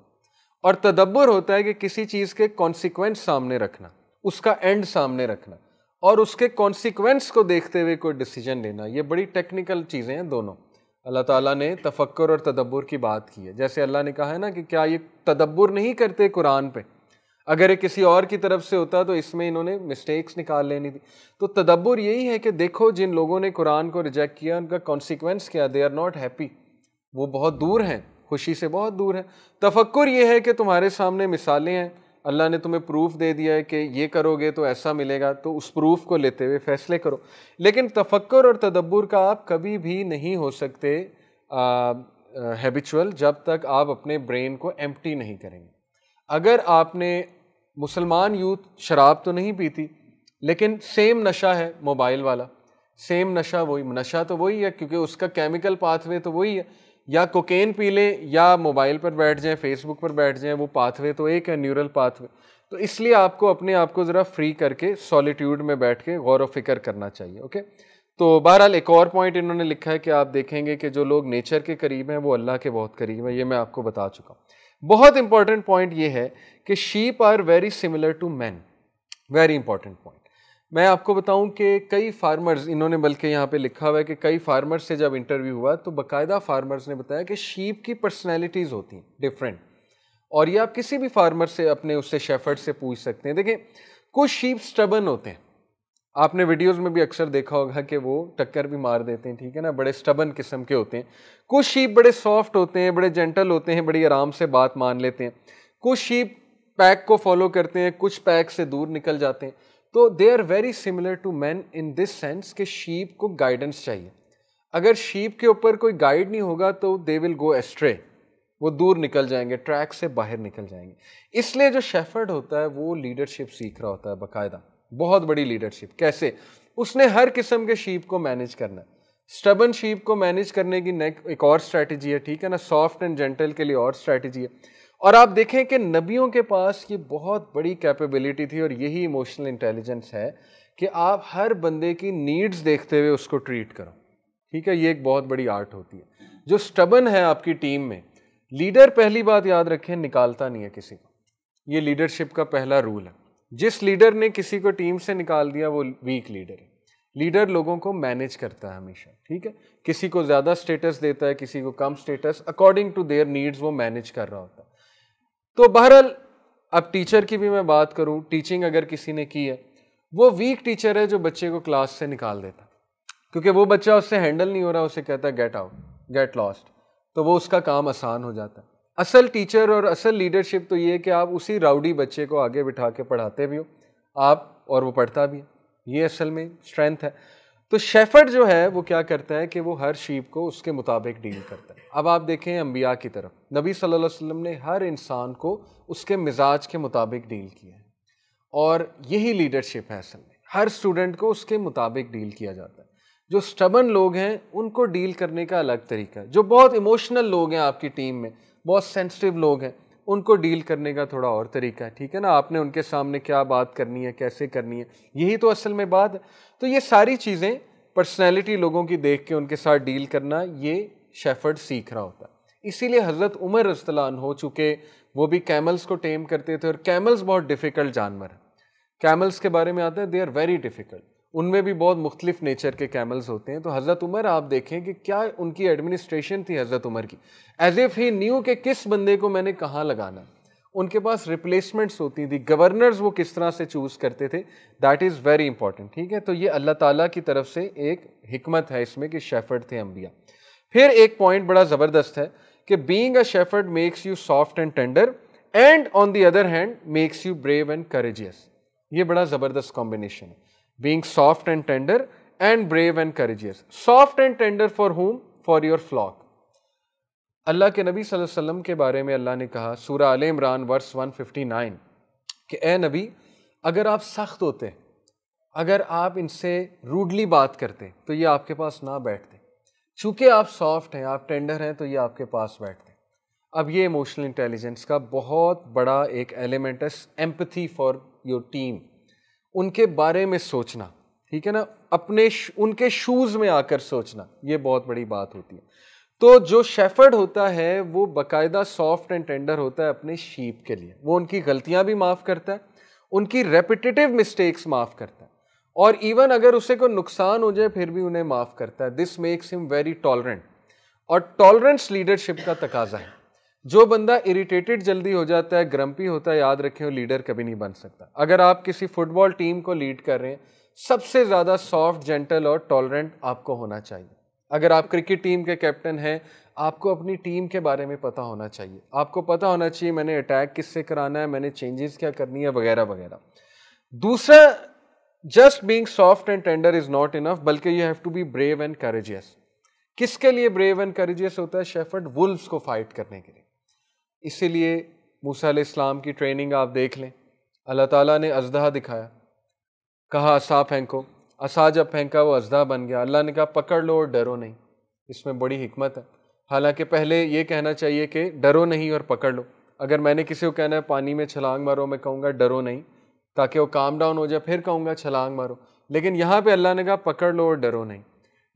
और तदब्बर होता है कि किसी चीज़ के कॉन्सिक्वेंस सामने रखना, उसका एंड सामने रखना, और उसके कॉन्सिक्वेंस को देखते हुए कोई डिसीजन लेना। ये बड़ी टेक्निकल चीज़ें हैं दोनों। अल्लाह ताला ने तफक्कुर और तदब्बर की बात की है। जैसे अल्लाह ने कहा है ना कि क्या ये तदब्बर नहीं करते कुरान पे, अगर ये किसी और की तरफ से होता तो इसमें इन्होंने मिस्टेक्स निकाल लेनी थी। तो तदब्बर यही है कि देखो जिन लोगों ने कुरान को रिजेक्ट किया उनका कॉन्सिक्वेंस क्या, दे आर नॉट हैप्पी, वो बहुत दूर हैं, खुशी से बहुत दूर हैं। तफक्कुर ये है कि तुम्हारे सामने मिसालें हैं, अल्लाह ने तुम्हें प्रूफ दे दिया है कि ये करोगे तो ऐसा मिलेगा, तो उस प्रूफ को लेते हुए फैसले करो। लेकिन तफक्कुर और तदब्बर का आप कभी भी नहीं हो सकते हैबिचुअल जब तक आप अपने ब्रेन को एम्प्टी नहीं करेंगे। अगर आपने, मुसलमान यूथ शराब तो नहीं पीती, लेकिन सेम नशा है मोबाइल वाला, सेम नशा वही, नशा तो वही है क्योंकि उसका केमिकल पाथवे तो वही है। या कोकेन पी लें या मोबाइल पर बैठ जाएं, फेसबुक पर बैठ जाएं, वो पाथवे तो एक है, न्यूरल पाथवे। तो इसलिए आपको अपने आप को ज़रा फ्री करके सॉलिट्यूड में बैठ के गौर व फिक्र करना चाहिए। ओके, तो बहरहाल एक और पॉइंट इन्होंने लिखा है कि आप देखेंगे कि जो लोग नेचर के करीब हैं वो अल्लाह के बहुत करीब हैं। ये मैं आपको बता चुका हूँ। बहुत इंपॉर्टेंट पॉइंट ये है कि sheep are very similar to man, very important point. मैं आपको बताऊं कि कई फार्मर्स, इन्होंने बल्कि यहाँ पे लिखा हुआ है कि कई फार्मर्स से जब इंटरव्यू हुआ तो बाकायदा फार्मर्स ने बताया कि शीप की पर्सनैलिटीज़ होती हैं डिफरेंट, और ये आप किसी भी फार्मर से, अपने उससे शेफर्ड से पूछ सकते हैं। देखिए, कुछ शीप स्टबन होते हैं, आपने वीडियोस में भी अक्सर देखा होगा कि वो टक्कर भी मार देते हैं, ठीक है ना, बड़े स्टबन किस्म के होते हैं। कुछ शीप बड़े सॉफ्ट होते हैं, बड़े जेंटल होते हैं, बड़ी आराम से बात मान लेते हैं। कुछ शीप पैक को फॉलो करते हैं, कुछ पैक से दूर निकल जाते हैं। तो they are very similar to man in this sense कि शीप को गाइडेंस चाहिए। अगर शीप के ऊपर कोई गाइड नहीं होगा तो दे विल गो एस्ट्रे, वो दूर निकल जाएंगे, ट्रैक से बाहर निकल जाएंगे। इसलिए जो शेफर्ड होता है वो लीडरशिप सीख रहा होता है बाकायदा, बहुत बड़ी लीडरशिप। कैसे? उसने हर किस्म के शीप को मैनेज करना है। स्टबन शीप को मैनेज करने की एक और स्ट्रैटेजी है, ठीक है ना, सॉफ्ट एंड जेंटल के लिए और स्ट्रैटेजी है। और आप देखें कि नबियों के पास ये बहुत बड़ी कैपेबिलिटी थी, और यही इमोशनल इंटेलिजेंस है कि आप हर बंदे की नीड्स देखते हुए उसको ट्रीट करो, ठीक है। ये एक बहुत बड़ी आर्ट होती है। जो स्टबन है आपकी टीम में, लीडर पहली बात याद रखें निकालता नहीं है किसी को, ये लीडरशिप का पहला रूल है। जिस लीडर ने किसी को टीम से निकाल दिया वो वीक लीडर है। लीडर लोगों को मैनेज करता है हमेशा, ठीक है, किसी को ज़्यादा स्टेटस देता है, किसी को कम status, according to their needs वो मैनेज कर रहा होता है। तो बहरहाल अब टीचर की भी मैं बात करूं, टीचिंग अगर किसी ने की है, वो वीक टीचर है जो बच्चे को क्लास से निकाल देता, क्योंकि वो बच्चा उससे हैंडल नहीं हो रहा, उसे कहता है गेट आउट, गेट लॉस्ट। तो वो उसका काम आसान हो जाता है। असल टीचर और असल लीडरशिप तो ये है कि आप उसी राउडी बच्चे को आगे बिठा के पढ़ाते भी हो आप और वो पढ़ता भी है, ये असल में स्ट्रेंथ है। तो शेफर्ड जो है वो क्या करता है कि वो हर शीप को उसके मुताबिक डील करता है। अब आप देखें अंबिया की तरफ, नबी सल्लल्लाहु अलैहि वसल्लम ने हर इंसान को उसके मिजाज के मुताबिक डील किया है और यही लीडरशिप है असल में। हर स्टूडेंट को उसके मुताबिक डील किया जाता है। जो स्टबन लोग हैं उनको डील करने का अलग तरीका है, जो बहुत इमोशनल लोग हैं आपकी टीम में, बहुत सेंसिटिव लोग हैं, उनको डील करने का थोड़ा और तरीका है, ठीक है ना। आपने उनके सामने क्या बात करनी है, कैसे करनी है, यही तो असल में बात है। तो ये सारी चीज़ें पर्सनैलिटी लोगों की देख के उनके साथ डील करना, ये शेफर्ड सीख रहा होता है। इसीलिए हज़रत उमर रज़ियल्लाहु अन्हु हो चुके, वो भी कैमल्स को टेम करते थे और कैमल्स बहुत डिफ़िकल्ट जानवर हैं। कैमल्स के बारे में आता है, दे आर वेरी डिफ़िकल्ट, उनमें भी बहुत मुख्तलिफ नेचर के कैमल्स होते हैं। तो हज़रत उमर आप देखें कि क्या उनकी एडमिनिस्ट्रेशन थी हज़रत उमर की, एज इफ़ ही न्यू कि किस बंदे को मैंने कहाँ लगाना। उनके पास रिप्लेसमेंट्स होती थी, गवर्नर्स वो किस तरह से चूज़ करते थे, दैट इज़ वेरी इंपॉर्टेंट, ठीक है। तो ये अल्लाह ताला की तरफ से एक हिकमत है इसमें कि शेफर्ड थे अंबिया। फिर एक पॉइंट बड़ा ज़बरदस्त है कि being a shepherd makes you soft and tender and on the other hand makes you brave and courageous. ये बड़ा ज़बरदस्त कॉम्बिनेशन है, being soft and tender and brave and courageous. Soft and tender for whom? For your flock. Allah के नबी सल्लल्लाहु अलैहि वसल्लम के बारे में अल्लाह ने कहा सूरह आले इमरान वर्स 159 कि ए नबी, अगर आप सख्त होते, अगर आप इनसे रूडली बात करते तो ये आपके पास ना बैठते, चूंकि आप सॉफ्ट हैं, आप टेंडर हैं, तो ये आपके पास बैठते। अब ये इमोशनल इंटेलिजेंस का बहुत बड़ा एक एलिमेंट है, एम्पैथी फॉर योर टीम, उनके बारे में सोचना, ठीक है ना, अपने उनके शूज़ में आकर सोचना, ये बहुत बड़ी बात होती है। तो जो शेफर्ड होता है वो बाकायदा सॉफ्ट एंड टेंडर होता है अपने शीप के लिए, वो उनकी गलतियां भी माफ़ करता है, उनकी रेपिटेटिव मिस्टेक्स माफ़ करता है, और इवन अगर उसे कोई नुकसान हो जाए फिर भी उन्हें माफ़ करता है। This makes him very tolerant, और टॉलरेंस लीडरशिप का तकाजा है। जो बंदा इरिटेटेड जल्दी हो जाता है, ग्रम्पी होता है, याद रखें वो लीडर कभी नहीं बन सकता। अगर आप किसी फुटबॉल टीम को लीड कर रहे हैं, सबसे ज़्यादा सॉफ्ट, जेंटल और टॉलरेंट आपको होना चाहिए। अगर आप क्रिकेट टीम के कैप्टन हैं, आपको अपनी टीम के बारे में पता होना चाहिए, आपको पता होना चाहिए मैंने अटैक किससे कराना है, मैंने चेंजेस क्या करनी है, वगैरह वगैरह। दूसरा, just being soft and tender is not enough, बल्कि you have to be brave and courageous. किसके लिए ब्रेव एंड करेजियस होता है शेफर्ड? वुल्व्स को फाइट करने के लिए। इसीलिए मूसा अलैहिस्सलाम की ट्रेनिंग आप देख लें, अल्लाह ताला ने अज़दहा दिखाया, कहा असा फेंको, असा जब फेंका वो अज़दहा बन गया। अल्लाह ने कहा पकड़ लो और डरो नहीं। इसमें बड़ी हिकमत है। हालांकि पहले ये कहना चाहिए कि डरो नहीं और पकड़ लो। अगर मैंने किसी को कहना है पानी में छलांग मारो, मैं कहूँगा डरो नहीं, ताकि वो काम डाउन हो जाए, फिर कहूँगा छलांग मारो। लेकिन यहाँ पे अल्लाह ने कहा पकड़ लो और डरो नहीं,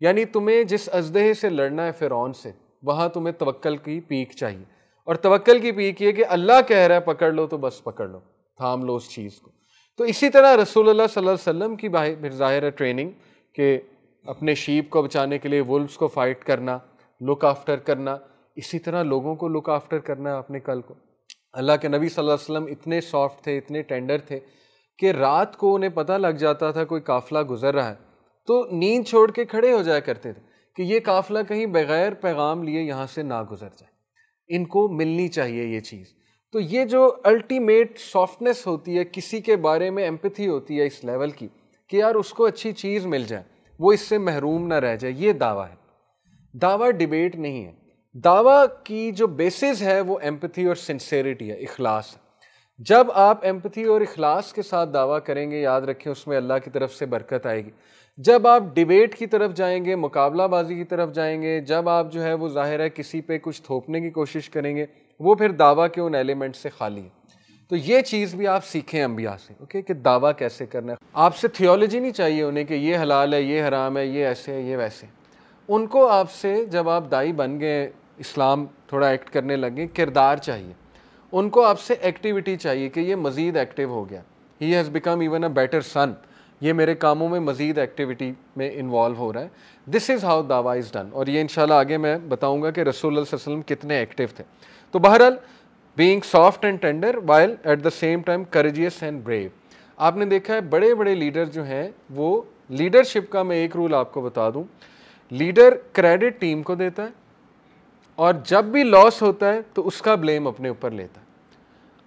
यानी तुम्हें जिस अज़दहे से लड़ना है फ़िरौन से, वहाँ तुम्हें तवक्कल की पीक चाहिए। और तवक्कल की पीक ये कि अल्लाह कह रहा है पकड़ लो तो बस पकड़ लो, थाम लो उस चीज़ को। तो इसी तरह रसूलुल्लाह सल्लल्लाहु अलैहि वसल्लम की फिर ज़ाहिर है ट्रेनिंग कि अपने शीप को बचाने के लिए वुल्व्स को फाइट करना, लुक आफ्टर करना, इसी तरह लोगों को लुक आफ्टर करना है अपने कल को। अल्लाह के नबी सल्लल्लाहु अलैहि वसल्लम इतने सॉफ्ट थे, इतने टेंडर थे कि रात को उन्हें पता लग जाता था कोई काफ़िला गुजर रहा है तो नींद छोड़ के खड़े हो जाया करते थे कि ये काफ़िला कहीं बगैर पैगाम लिए यहाँ से ना गुजर जाए, इनको मिलनी चाहिए ये चीज़। तो ये जो अल्टीमेट सॉफ्टनेस होती है, किसी के बारे में एम्पैथी होती है इस लेवल की कि यार उसको अच्छी चीज़ मिल जाए, वो इससे महरूम ना रह जाए, ये दावा है। दावा डिबेट नहीं है। दावा की जो बेसिस है वो एम्पैथी और सिंसेरिटी है, इखलास है। जब आप एम्पैथी और इखलास के साथ दावा करेंगे, याद रखें उसमें अल्लाह की तरफ से बरकत आएगी। जब आप डिबेट की तरफ जाएंगे, मुकाबलाबाजी की तरफ जाएंगे, जब आप जो है वो जाहिर है किसी पे कुछ थोपने की कोशिश करेंगे, वो फिर दावा के उन एलिमेंट से खाली है। तो ये चीज़ भी आप सीखें अंबिया से, ओके, कि दावा कैसे करना है। आपसे थियोलॉजी नहीं चाहिए उन्हें कि ये हलाल है, ये हराम है, ये ऐसे है, ये वैसे। उनको आपसे, जब आप दाई बन गए, इस्लाम थोड़ा एक्ट करने लगे, किरदार चाहिए। उनको आपसे एक्टिविटी चाहिए कि ये मज़ीद एक्टिव हो गया, he has become even a better son, ये मेरे कामों में मज़ीद एक्टिविटी में इन्वॉल्व हो रहा है। दिस इज़ हाउ दावा इज़ डन। और ये इंशाल्लाह आगे मैं बताऊंगा कि रसूल सल्लल्लाहु अलैहि वसल्लम कितने एक्टिव थे। तो बहरहाल being soft and tender while at the same time courageous and brave. आपने देखा है बड़े बड़े लीडर जो हैं, वो लीडरशिप का मैं एक रूल आपको बता दूं, लीडर क्रेडिट टीम को देता है और जब भी लॉस होता है तो उसका ब्लेम अपने ऊपर लेता है।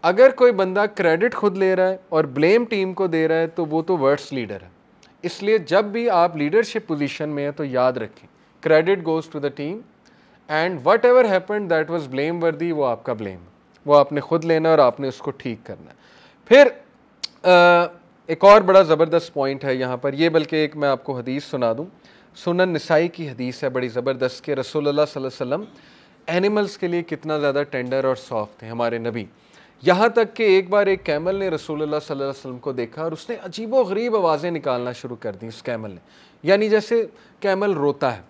अगर कोई बंदा क्रेडिट खुद ले रहा है और ब्लेम टीम को दे रहा है तो वो तो वर्स्ट लीडर है। इसलिए जब भी आप लीडरशिप पोजीशन में हैं तो याद रखें, credit goes to the team and whatever happened that was blameworthy, वो आपका ब्लेम, वो आपने खुद लेना और आपने उसको ठीक करना है। फिर एक और बड़ा ज़बरदस्त पॉइंट है यहाँ पर, ये बल्कि एक मैं आपको हदीस सुना दूँ, सुनन निसाई की हदीस है बड़ी ज़बरदस्त कि रसूलुल्लाह सल्लल्लाहु अलैहि वसल्लम एनिमल्स के लिए कितना ज़्यादा टेंडर और सॉफ्ट थे हमारे नबी। यहाँ तक कि एक बार एक कैमल ने रसूलुल्लाह सल्लल्लाहु अलैहि वसल्लम को देखा और उसने अजीबो गरीब आवाज़ें निकालना शुरू कर दी। उस कैमल ने, यानी जैसे कैमल रोता है,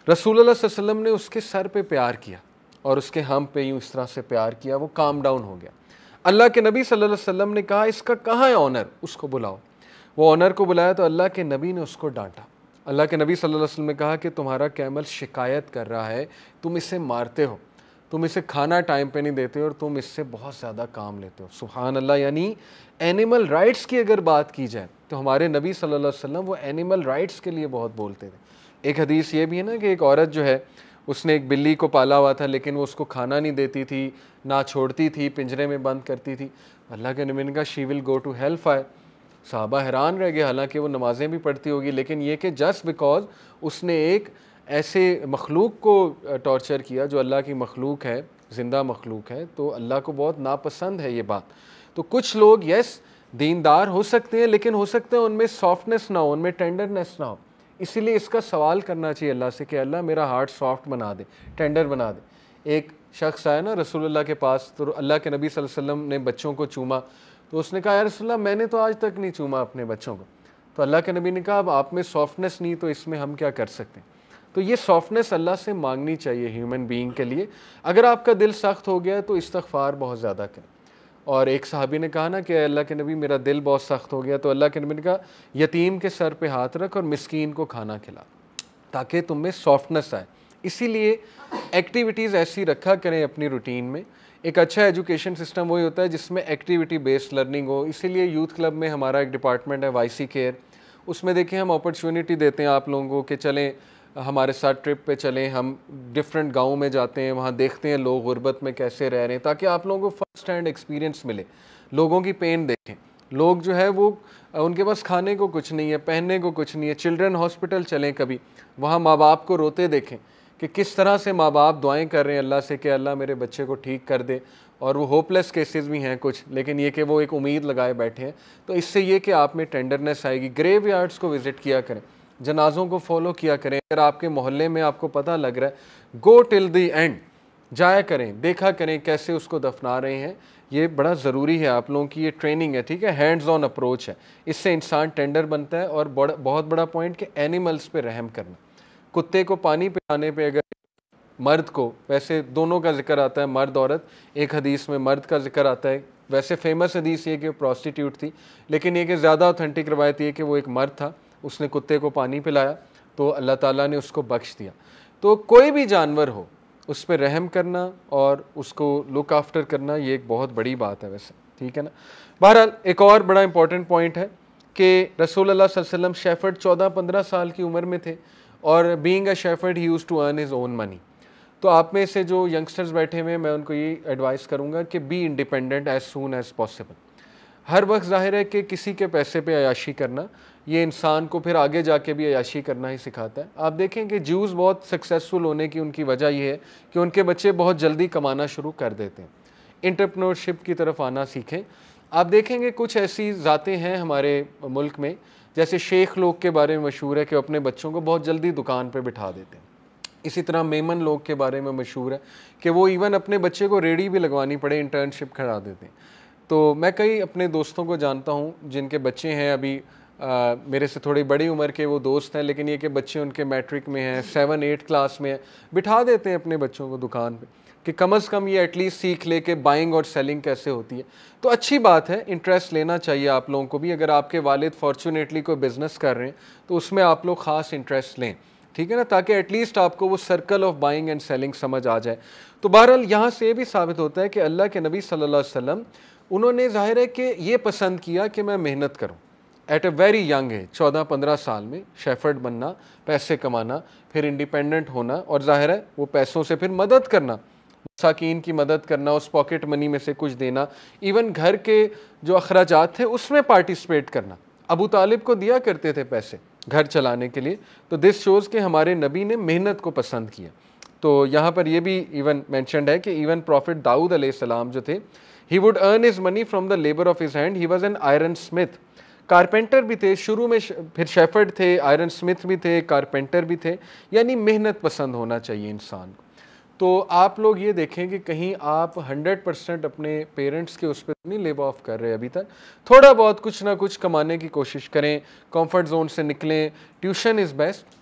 रसूलुल्लाह सल्लल्लाहु अलैहि वसल्लम ने उसके सर पे प्यार किया और उसके हम पे यूँ इस तरह से प्यार किया, वो काम डाउन हो गया। अल्लाह के नबी सल्लल्लाहु अलैहि वसल्लम ने कहा इसका कहाँ है ऑनर, उसको बुलाओ। वो ऑनर को बुलाया तो अल्लाह के नबी ने उसको डांटा। अल्लाह के नबी सल्लल्लाहु अलैहि वसल्लम ने कहा कि तुम्हारा कैमल शिकायत कर रहा है, तुम इसे मारते हो, तुम इसे खाना टाइम पे नहीं देते और तुम इससे बहुत ज़्यादा काम लेते हो। सुभान अल्लाह। यानी एनिमल राइट्स की अगर बात की जाए तो हमारे नबी सल्लल्लाहु अलैहि वसल्लम वो एनिमल राइट्स के लिए बहुत बोलते थे। एक हदीस ये भी है ना कि एक औरत जो है उसने एक बिल्ली को पाला हुआ था लेकिन वो उसको खाना नहीं देती थी, ना छोड़ती थी, पिंजरे में बंद करती थी। अल्लाह के नबी ने कहा she will go to hell fire. साहबा हैरान रह गए, हालांकि वो नमाज़ें भी पढ़ती होगी, लेकिन ये कि जस्ट बिकॉज उसने एक ऐसे मखलूक को टॉर्चर किया जो अल्लाह की मखलूक है, ज़िंदा मखलूक है, तो अल्लाह को बहुत नापसंद है ये बात। तो कुछ लोग यस दीनदार हो सकते हैं लेकिन हो सकते हैं उनमें सॉफ्टनेस ना हो, उनमें टेंडरनेस ना हो। इसीलिए इसका सवाल करना चाहिए अल्लाह से कि अल्लाह मेरा हार्ट सॉफ्ट बना दे, टेंडर बना दे। एक शख्स आया ना रसूलुल्लाह के पास, तो अल्लाह के नबी सल्लल्लाहु अलैहि वसल्लम ने बच्चों को चूमा, तो उसने कहा या रसूलुल्लाह मैंने तो आज तक नहीं चूमा अपने बच्चों को। तो अल्लाह के नबी ने कहा अब आप में सॉफ्टनेस नहीं तो इसमें हम क्या कर सकते हैं। तो ये सॉफ्टनेस अल्लाह से मांगनी चाहिए ह्यूमन बीइंग के लिए। अगर आपका दिल सख्त हो गया तो इस्तग़फ़ार बहुत ज़्यादा करें। और एक सहाबी ने कहा ना कि अल्लाह के नबी मेरा दिल बहुत सख्त हो गया, तो अल्लाह के नबी ने कहा यतीम के सर पे हाथ रख और मिस्कीन को खाना खिला, ताकि तुम में सॉफ्टनेस आए। इसीलिए एक्टिविटीज़ ऐसी रखा करें अपनी रूटीन में। एक अच्छा एजुकेशन सिस्टम वही होता है जिसमें एक्टिविटी बेस्ड लर्निंग हो। इसीलिए यूथ क्लब में हमारा एक डिपार्टमेंट है वाईसी केयर, उसमें देखिए हम अपॉर्चुनिटी देते हैं आप लोगों को कि चलें हमारे साथ ट्रिप पे चलें, हम डिफरेंट गाँव में जाते हैं, वहाँ देखते हैं लोग गुर्बत में कैसे रह रहे हैं, ताकि आप लोगों को फर्स्ट हैंड एक्सपीरियंस मिले, लोगों की पेन देखें। लोग जो है वो उनके पास खाने को कुछ नहीं है, पहनने को कुछ नहीं है। चिल्ड्रन हॉस्पिटल चलें कभी, वहाँ माँ बाप को रोते देखें कि किस तरह से माँ बाप दुआएं कर रहे हैं अल्लाह से कि अल्लाह मेरे बच्चे को ठीक कर दे। और वो होपलेस केसेस भी हैं कुछ, लेकिन ये कि वो एक उम्मीद लगाए बैठे हैं। तो इससे ये कि आप में टेंडरनेस आएगी। ग्रेव यार्ड्स को विज़िट किया करें, जनाज़ों को फॉलो किया करें। अगर आपके मोहल्ले में आपको पता लग रहा है, गो टिल द एंड, जाया करें, देखा करें कैसे उसको दफना रहे हैं। ये बड़ा ज़रूरी है, आप लोगों की ये ट्रेनिंग है, ठीक है, हैंड्स ऑन अप्रोच है। इससे इंसान टेंडर बनता है। और बहुत बड़ा पॉइंट कि एनिमल्स पे रहम करना। कुत्ते को पानी पिलाने पे अगर मर्द को, वैसे दोनों का जिक्र आता है, मर्द औरत, एक हदीस में मर्द का जिक्र आता है। वैसे फेमस हदीस ये कि प्रॉस्टिट्यूट थी, लेकिन ये कि ज़्यादा ऑथेंटिक रवायत ये कि वो एक मर्द था, उसने कुत्ते को पानी पिलाया तो अल्लाह ताला ने उसको बख्श दिया। तो कोई भी जानवर हो उस पर रहम करना और उसको लुक आफ्टर करना, ये एक बहुत बड़ी बात है वैसे, ठीक है ना। बहरहाल एक और बड़ा इंपॉर्टेंट पॉइंट है कि रसूलुल्लाह सल्लल्लाहु अलैहि वसल्लम शेफर्ड 14-15 साल की उम्र में थे और being a shepherd he used to earn his own money. तो आप में से जो यंगस्टर्स बैठे हुए हैं, मैं उनको ये एडवाइस करूँगा कि be independent as soon as possible. हर वक्त ज़ाहिर है कि किसी के पैसे पे अयाशी करना, ये इंसान को फिर आगे जाके भी अयाशी करना ही सिखाता है। आप देखें कि ज्यूज़ बहुत सक्सेसफुल होने की उनकी वजह ये है कि उनके बच्चे बहुत जल्दी कमाना शुरू कर देते हैं, एंटरप्रेन्योरशिप की तरफ आना सीखें। आप देखेंगे कुछ ऐसी ज़ातें हैं हमारे मुल्क में, जैसे शेख लोग के बारे में मशहूर है कि अपने बच्चों को बहुत जल्दी दुकान पर बिठा देते हैं। इसी तरह मेमन लोग के बारे में मशहूर है कि वो इवन अपने बच्चे को रेडी भी लगवानी पड़े इंटर्नशिप करा देते हैं। तो मैं कई अपने दोस्तों को जानता हूँ जिनके बच्चे हैं अभी मेरे से थोड़ी बड़ी उम्र के वो दोस्त हैं, लेकिन ये कि बच्चे उनके मैट्रिक में हैं, 7-8 क्लास में हैं, बिठा देते हैं अपने बच्चों को दुकान पे कि कम से कम ये एटलीस्ट सीख ले कि बाइंग और सेलिंग कैसे होती है। तो अच्छी बात है, इंटरेस्ट लेना चाहिए आप लोगों को भी। अगर आपके वालिद फॉर्चुनेटली कोई बिज़नेस कर रहे हैं तो उसमें आप लोग ख़ास इंटरेस्ट लें, ठीक है ना, ताकि एटलीस्ट आपको वो circle of buying and selling समझ आ जाए। तो बहरहाल यहाँ से भी साबित होता है कि अल्लाह के नबी सल्लल्लाहु अलैहि वसल्लम, उन्होंने ज़ाहिर है कि ये पसंद किया कि मैं मेहनत करूँ, at a very young age, 14-15 साल में शेफर्ड बनना, पैसे कमाना, फिर इंडिपेंडेंट होना, और जाहिर है वो पैसों से फिर मदद करना, मसाकीन की मदद करना, उस पॉकेट मनी में से कुछ देना, इवन घर के जो अखराजात थे उसमें पार्टिसिपेट करना। अबू तालिब को दिया करते थे पैसे घर चलाने के लिए। तो दिस शोज़ कि हमारे नबी ने मेहनत को पसंद किया। तो यहाँ पर यह भी इवन मैंशनड है कि इवन प्रॉफिट दाऊद अलैहिस्सलाम जो थे, he would earn his money from the labour of his hand, he was an iron Smith. Carpenter भी थे शुरू में, फिर शेफर्ड थे, आयरन स्मिथ भी थे, कारपेंटर भी थे। यानी मेहनत पसंद होना चाहिए इंसान को। तो आप लोग ये देखें कि कहीं आप 100% अपने पेरेंट्स के उस पर नहीं लेब ऑफ कर रहे अभी तक। थोड़ा बहुत कुछ ना कुछ कमाने की कोशिश करें, कंफर्ट जोन से निकलें। Tuition is best.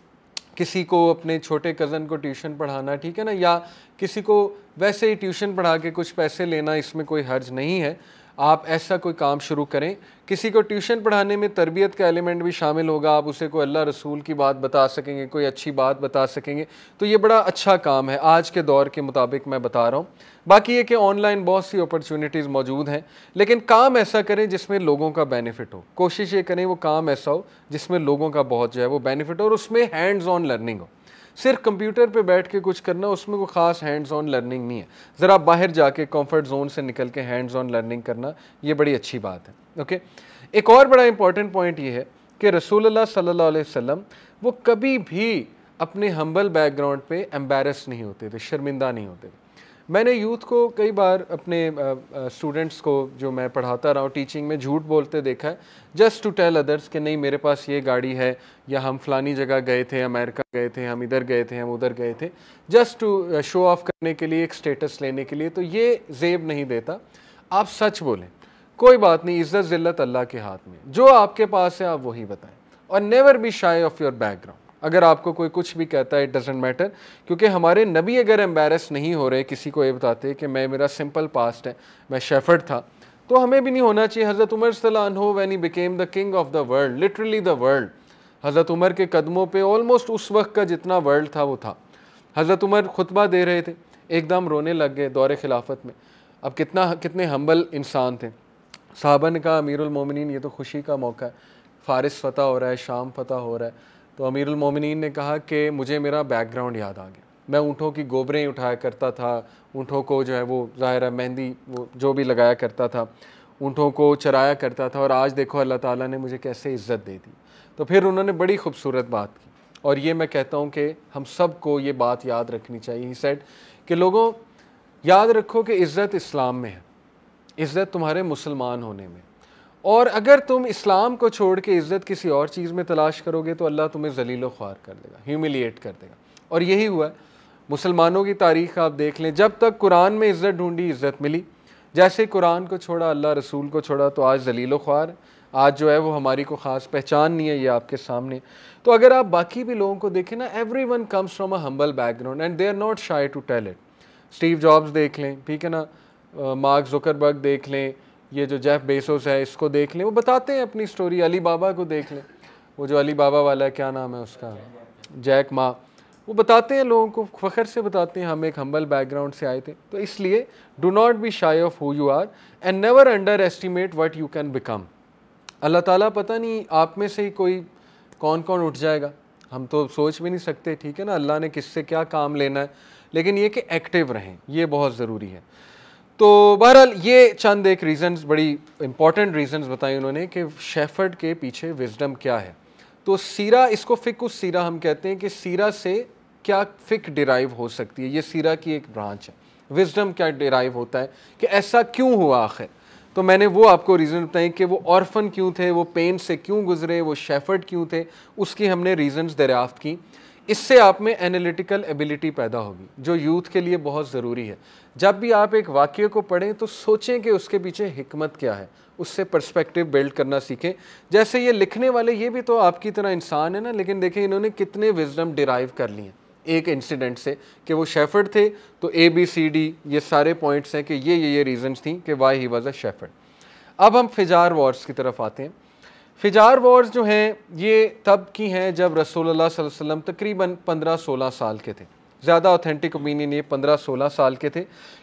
किसी को अपने छोटे कज़न को ट्यूशन पढ़ाना, ठीक है ना, या किसी को वैसे ही ट्यूशन पढ़ा के कुछ पैसे लेना, इसमें कोई हर्ज नहीं है। आप ऐसा कोई काम शुरू करें। किसी को ट्यूशन पढ़ाने में तरबियत का एलिमेंट भी शामिल होगा, आप उसे कोई अल्लाह रसूल की बात बता सकेंगे, कोई अच्छी बात बता सकेंगे, तो ये बड़ा अच्छा काम है आज के दौर के मुताबिक मैं बता रहा हूँ। बाकी ये कि ऑनलाइन बहुत सी अपॉर्चुनिटीज़ मौजूद हैं, लेकिन काम ऐसा करें जिसमें लोगों का बेनिफिट हो। कोशिश ये करें वो काम ऐसा हो जिसमें लोगों का बहुत जो है वो बेनिफिट हो, और उसमें हैंड्स ऑन लर्निंग हो। सिर्फ कंप्यूटर पे बैठ के कुछ करना, उसमें कोई ख़ास हैंड्स ऑन लर्निंग नहीं है। ज़रा बाहर जाके कंफर्ट जोन से निकल के हैंड्स ऑन लर्निंग करना, ये बड़ी अच्छी बात है। ओके, एक और बड़ा इंपॉर्टेंट पॉइंट ये है कि रसूलुल्लाह सल्लल्लाहु अलैहि वसल्लम वो कभी भी अपने हम्बल बैकग्राउंड पे एम्बैरस नहीं होते थे, शर्मिंदा नहीं होते थे। मैंने यूथ को कई बार अपने स्टूडेंट्स को जो मैं पढ़ाता रहा हूँ टीचिंग में झूठ बोलते देखा है, जस्ट टू टेल अदर्स कि नहीं मेरे पास ये गाड़ी है, या हम फलानी जगह गए थे, अमेरिका गए थे, हम इधर गए थे, हम उधर गए थे, जस्ट टू शो ऑफ करने के लिए, एक स्टेटस लेने के लिए। तो ये जेब नहीं देता। आप सच बोलें, कोई बात नहीं, इज़्ज़त ज़िल्लत अल्लाह के हाथ में, जो आपके पास है आप वही बताएं, और never be shy of your background. अगर आपको कोई कुछ भी कहता है, इट डजेंट मैटर, क्योंकि हमारे नबी अगर एम्बैरस नहीं हो रहे किसी को ये बताते कि मैं, मेरा सिंपल पास्ट है, मैं शेफर्ड था, तो हमें भी नहीं होना चाहिए। हज़रत उमर सल्लल्लाहु अन्हु when he became the king of the world, literally the world, हज़रत उमर के कदमों पे ऑलमोस्ट उस वक्त का जितना वर्ल्ड था वो था। हज़रत उमर खुतबा दे रहे थे, एकदम रोने लग गए दौरे खिलाफत में। अब कितने हम्बल इंसान थे। साहबा ने कहा अमीरुल मोमिनीन, ये तो खुशी का मौका है, फ़ारिस फ़तह हो रहा है, शाम फ़तह हो रहा है। तो अमीरुल मोमिनीन ने कहा कि मुझे मेरा बैकग्राउंड याद आ गया, मैं ऊँटों की गोबरें उठाया करता था, ऊँटों को जो है वो ज़ाहिर है मेहंदी वो जो भी लगाया करता था, ऊँटों को चराया करता था, और आज देखो अल्लाह ताला ने मुझे कैसे इज़्ज़त दे दी। तो फिर उन्होंने बड़ी खूबसूरत बात की, और ये मैं कहता हूँ कि हम सब को ये बात याद रखनी चाहिए। ही सेड कि लोगों याद रखो कि इज़्ज़त इस्लाम में है, इज़्ज़त तुम्हारे मुसलमान होने में, और अगर तुम इस्लाम को छोड़ के इज़्ज़त किसी और चीज़ में तलाश करोगे तो अल्लाह तुम्हें ज़लील ख्वार कर देगा, ह्यूमिलिएट कर देगा। और यही हुआ मुसलमानों की तारीख़ आप देख लें, जब तक कुरान में इज़्ज़त ढूंढी इज़्ज़त मिली, जैसे कुरान को छोड़ा, अल्लाह रसूल को छोड़ा, तो आज ज़लील ख्वार, आज जो है वो हमारी को ख़ास पहचान नहीं है, ये आपके सामने। तो अगर आप बाकी भी लोगों को देखें ना, everyone comes from a humble background and they are not shy to tell it. Steve Jobs देख लें, ठीक है ना, मार्क ज़ुकरबर्ग देख लें, ये जो जेफ बेसोस है इसको देख लें, वो बताते हैं अपनी स्टोरी। अली बाबा को देख लें, वो जो अली बाबा वाला है, क्या नाम है उसका, जैक मा, वो बताते हैं लोगों को, फ़ख्र से बताते हैं हम एक हम्बल बैकग्राउंड से आए थे। तो इसलिए do not be shy of who you are and never underestimate what you can become. Allah ताला पता नहीं आप में से ही कोई कौन कौन उठ जाएगा, हम तो सोच भी नहीं सकते, ठीक है ना, अल्लाह ने किससे क्या काम लेना है। लेकिन ये कि एक्टिव रहें, ये बहुत ज़रूरी है। तो बहरहाल ये चंद एक रीज़न्स, बड़ी इंपॉर्टेंट रीज़न्स बताए उन्होंने कि शेफर्ड के पीछे विजडम क्या है। तो सीरा, इसको फ़िक्र सीरा हम कहते हैं कि सीरा से क्या फ़िक्र डिराइव हो सकती है, ये सीरा की एक ब्रांच है। विजडम क्या डिराइव होता है कि ऐसा क्यों हुआ आखिर। तो मैंने वो आपको रीज़न बताए कि वो ऑर्फन क्यों थे, वो पेन से क्यों गुजरे, वो शेफर्ड क्यों थे, उसकी हमने रीज़न्स दरियाफ़्त की। इससे आप में एनालिटिकल एबिलिटी पैदा होगी, जो यूथ के लिए बहुत ज़रूरी है। जब भी आप एक वाक़ये को पढ़ें तो सोचें कि उसके पीछे हिकमत क्या है, उससे पर्सपेक्टिव बिल्ड करना सीखें। जैसे ये लिखने वाले, ये भी तो आपकी तरह इंसान है ना, लेकिन देखें इन्होंने कितने विजडम डिराइव कर लिए एक इंसिडेंट से कि वो शेफर्ड थे। तो ABCD ये सारे पॉइंट्स हैं कि ये रीज़न्स थी कि why he was a shepherd. अब हम फिजार वॉर्स की तरफ आते हैं। फिजार वॉर्स जो हैं ये तब की हैं जब रसूलुल्लाह सल्लल्लाहु अलैहि वसल्लम तकरीबन 15-16 साल के थे। ज़्यादा ऑथेंटिक ओपिनियन ये 15-16 साल के थे,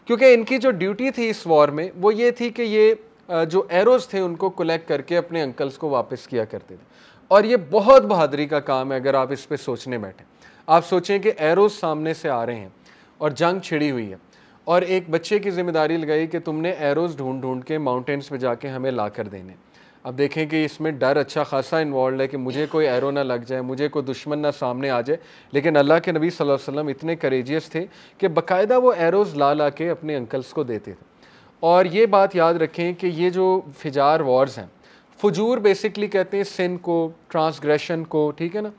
क्योंकि इनकी जो ड्यूटी थी इस वॉर में वो ये थी कि ये जो एरोज थे उनको कलेक्ट करके अपने अंकल्स को वापस किया करते थे। और ये बहुत बहादुरी का काम है अगर आप इस पे सोचने बैठे। आप सोचें कि एरोज सामने से आ रहे हैं और जंग छिड़ी हुई है और एक बच्चे की जिम्मेदारी लगाई कि तुमने एरोज ढूंढ ढूंढ के माउंटेन्स पे जाके हमें ला कर देने। अब देखें कि इसमें डर अच्छा खासा इन्वॉल्व है कि मुझे कोई एरो ना लग जाए, मुझे कोई दुश्मन ना सामने आ जाए। लेकिन अल्लाह के नबी सल्लल्लाहु अलैहि वसल्लम इतने करेजियस थे कि बाकायदा वो एरोज़ ला ला के अपने अंकल्स को देते थे। और ये बात याद रखें कि ये जो फिजार वॉर्स हैं, फजूर बेसिकली कहते हैं सिन को, ट्रांसग्रेशन को, ठीक है ना,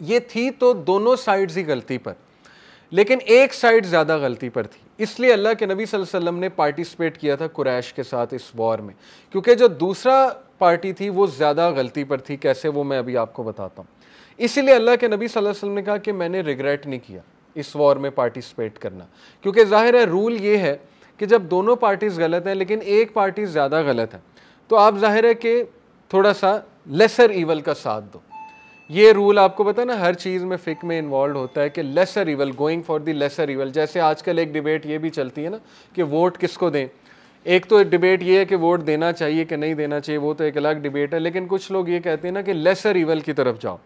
ये थी तो दोनों साइड्स ही गलती पर, लेकिन एक साइड ज़्यादा गलती पर थी। इसलिए अल्लाह के नबी सल्लल्लाहु अलैहि वसल्लम ने पार्टिसिपेट किया था कुरैश के साथ इस वॉर में, क्योंकि जो दूसरा पार्टी थी वो ज़्यादा गलती पर थी। कैसे, वो मैं अभी आपको बताता हूँ। इसीलिए अल्लाह के नबी सल्लल्लाहु अलैहि वसल्लम ने कहा कि मैंने रिग्रेट नहीं किया इस वॉर में पार्टिसिपेट करना, क्योंकि ज़ाहिर है रूल ये है कि जब दोनों पार्टीज़ गलत हैं लेकिन एक पार्टी ज़्यादा गलत है तो आप ज़ाहिर है कि थोड़ा सा लेसर ईवल का साथ दो। ये रूल आपको पता है ना, हर चीज़ में फ़िक में इन्वॉल्व होता है कि lesser evil, going for the lesser evil. जैसे आजकल एक डिबेट ये भी चलती है ना कि वोट किसको दें। एक तो डिबेट ये है कि वोट देना चाहिए कि नहीं देना चाहिए, वो तो एक अलग डिबेट है। लेकिन कुछ लोग ये कहते हैं ना कि लेसर ईवल की तरफ जाओ,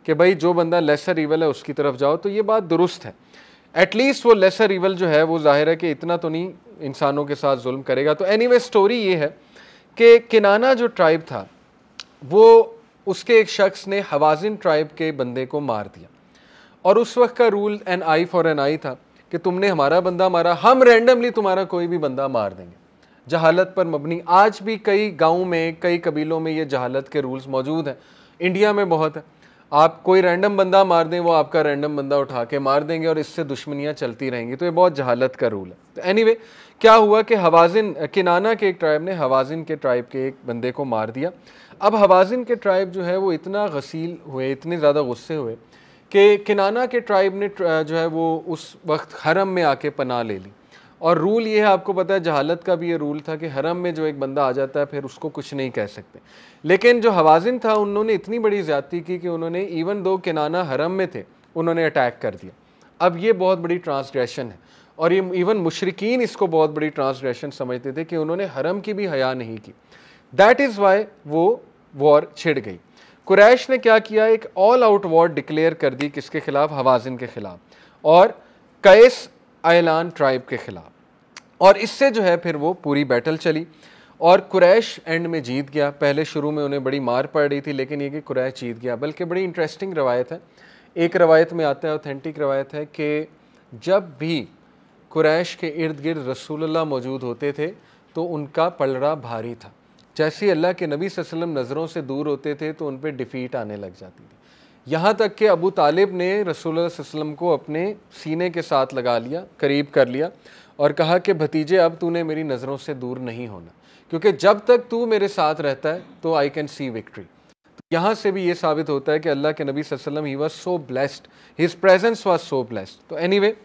कि भाई जो बंदा लेसर ईवल है उसकी तरफ जाओ। तो ये बात दुरुस्त है। एटलीस्ट वो लेसर ईवल जो है वो ज़ाहिर है कि इतना तो नहीं इंसानों के साथ जुल्म करेगा। तो एनीवे स्टोरी ये है कि किनाना जो ट्राइब था वो, उसके एक शख्स ने हवाजिन ट्राइब के बंदे को मार दिया। और उस वक्त का rule an eye for an eye था कि तुमने हमारा बंदा मारा, हम रैंडमली तुम्हारा कोई भी बंदा मार देंगे। जहालत पर मबनी आज भी कई गाँव में, कई कबीलों में ये जहालत के रूल्स मौजूद हैं। इंडिया में बहुत है। आप कोई रैंडम बंदा मार दें, वो आपका रैंडम बंदा उठा के मार देंगे और इससे दुश्मनियाँ चलती रहेंगी। तो ये बहुत जहालत का रूल है। तो एनीवे क्या हुआ कि हवाजिन, किनाना के एक ट्राइब ने हवाजिन के ट्राइब के एक बंदे को मार दिया। अब हवाजिन के ट्राइब जो है वो इतना गसील हुए, इतने ज़्यादा गुस्से हुए कि किनाना के ट्राइब ने जो है वो उस वक्त हरम में आके पनाह ले ली। और रूल ये है, आपको पता है जहालत का भी ये रूल था कि हरम में जो एक बंदा आ जाता है फिर उसको कुछ नहीं कह सकते। लेकिन जो हवाजिन था उन्होंने इतनी बड़ी ज़्यादती की कि उन्होंने इवन दो किनाना हरम में थे उन्होंने अटैक कर दिया। अब ये बहुत बड़ी ट्रांसग्रेशन है और ये इवन मुशरिकीन इसको बहुत बड़ी ट्रांसग्रेशन समझते थे कि उन्होंने हरम की भी हया नहीं की। दैट इज़ वाई वो वॉर छिड़ गई। कुरैश ने क्या किया, एक ऑल आउट वॉर डिक्लेयर कर दी। किसके खिलाफ? हवाजिन के खिलाफ और कैस आयलान ट्राइब के खिलाफ। और इससे जो है फिर वो पूरी बैटल चली और कुरैश एंड में जीत गया। पहले शुरू में उन्हें बड़ी मार पड़ रही थी, लेकिन ये कि कुरैश जीत गया। बल्कि बड़ी इंटरेस्टिंग रवायत है। एक रवायत में आता है, ऑथेंटिक रवायत है, कि जब भी कुरैश के इर्द गिर्द रसूलुल्लाह मौजूद होते थे तो उनका पलड़ा भारी था। जैसे ही अल्लाह के नबी सल्लल्लाहु अलैहि वसल्लम नज़रों से दूर होते थे तो उन पर डिफ़ीट आने लग जाती थी। यहाँ तक कि अबू तालिब ने रसूलुल्लाह सल्लल्लाहु अलैहि वसल्लम को अपने सीने के साथ लगा लिया, करीब कर लिया और कहा कि भतीजे अब तूने मेरी नज़रों से दूर नहीं होना, क्योंकि जब तक तू मेरे साथ रहता है तो आई कैन सी विक्ट्री। यहाँ से भी ये साबित होता है कि अल्लाह के नबी सल्लल्लाहु अलैहि वसल्लम he was so blessed, his presence was so blessed. तो एनीवे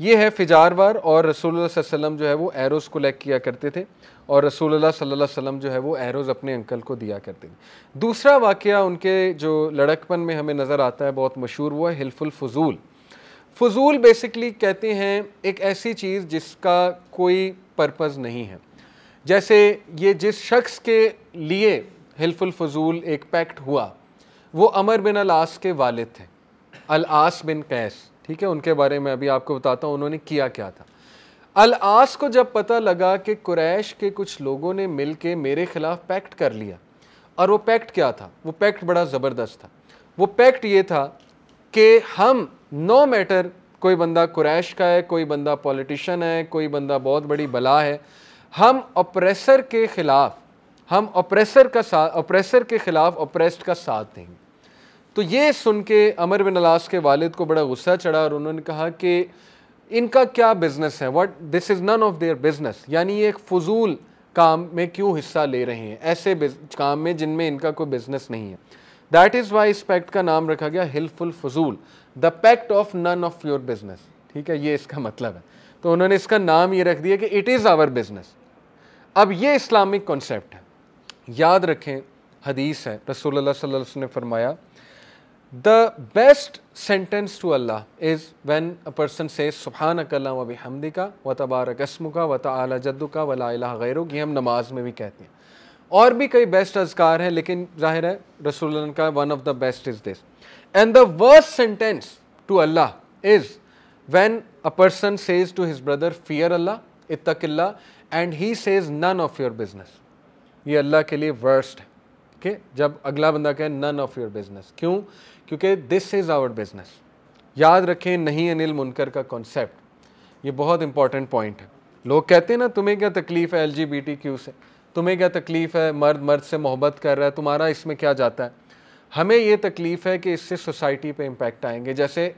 ये है फिजार वार। और रसूलुल्लाह सल्लल्लाहु अलैहि वसल्लम जो है वो एरोज़ कलेक्ट किया करते थे और रसूलुल्लाह सल्लल्लाहु अलैहि वसल्लम जो है वो एरोज़ अपने अंकल को दिया करते थे। दूसरा वाक़या उनके जो लड़कपन में हमें नज़र आता है बहुत मशहूर, वो है हिल्फुल फजूल। फजूल बेसिकली कहते हैं एक ऐसी चीज़ जिसका कोई पर्पज़ नहीं है। जैसे ये जिस शख्स के लिए हिल्फुल फजूल एक पैक्ट हुआ वो अमर बिन अल आस के वालिद थे, अल आस बिन कैस। ठीक है, उनके बारे में अभी आपको बताता हूँ उन्होंने किया क्या था। अल आस को जब पता लगा कि कुरैश के कुछ लोगों ने मिल के मेरे खिलाफ पैक्ट कर लिया, और वो पैक्ट क्या था? वो पैक्ट बड़ा ज़बरदस्त था। वो पैक्ट ये था कि हम नो मैटर कोई बंदा कुरैश का है, कोई बंदा पॉलिटिशियन है, कोई बंदा बहुत बड़ी बला है, हम ऑप्रेसर के खिलाफ, हम ऑप्रेसर के खिलाफ ऑप्रेस्ड का साथ देंगे। तो ये सुन के अमर बिन अलास के वालिद को बड़ा गुस्सा चढ़ा और उन्होंने कहा कि इनका क्या बिजनेस है, what, this is none of their business. यानी ये एक फजूल काम में क्यों हिस्सा ले रहे हैं, ऐसे काम में जिनमें इनका कोई बिजनेस नहीं है। दैट इज़ वाई इस पैक्ट का नाम रखा गया हिल्फुल फजूल, the pact of none of your business. ठीक है, ये इसका मतलब है। तो उन्होंने इसका नाम ये रख दिया कि इट इज़ आवर बिजनेस। अब ये इस्लामिक कॉन्सेप्ट है, याद रखें। हदीस है, रसूलुल्लाह सल्लल्लाहु अलैहि वसल्लम ने फरमाया, The best sentence to Allah is when a person says Subhanaka Allahumma wa bihamdika wa tabarak asmuka wa ta'ala jadduka wa la ilaha ghayruk. ये हम नमाज में भी कहते हैं. और भी कई बेस्ट अज़कार हैं, लेकिन जाहिर है रसूलुल्लाह का one of the best is this. And the worst sentence to Allah is when a person says to his brother, fear Allah, ittaqillah, and he says none of your business. ये अल्लाह के लिए worst है. Okay? जब अगला बंदा कहे none of your business. क्यों? क्योंकि this is our business. याद रखें नहीं अनिल मुनकर का कॉन्सेप्ट, ये बहुत इंपॉर्टेंट पॉइंट है. लोग कहते हैं ना तुम्हें क्या तकलीफ़ है LGBT से, तुम्हें क्या तकलीफ़ है मर्द मर्द से मोहब्बत कर रहा है, तुम्हारा इसमें क्या जाता है. हमें ये तकलीफ़ है कि इससे सोसाइटी पे इम्पैक्ट आएंगे. जैसे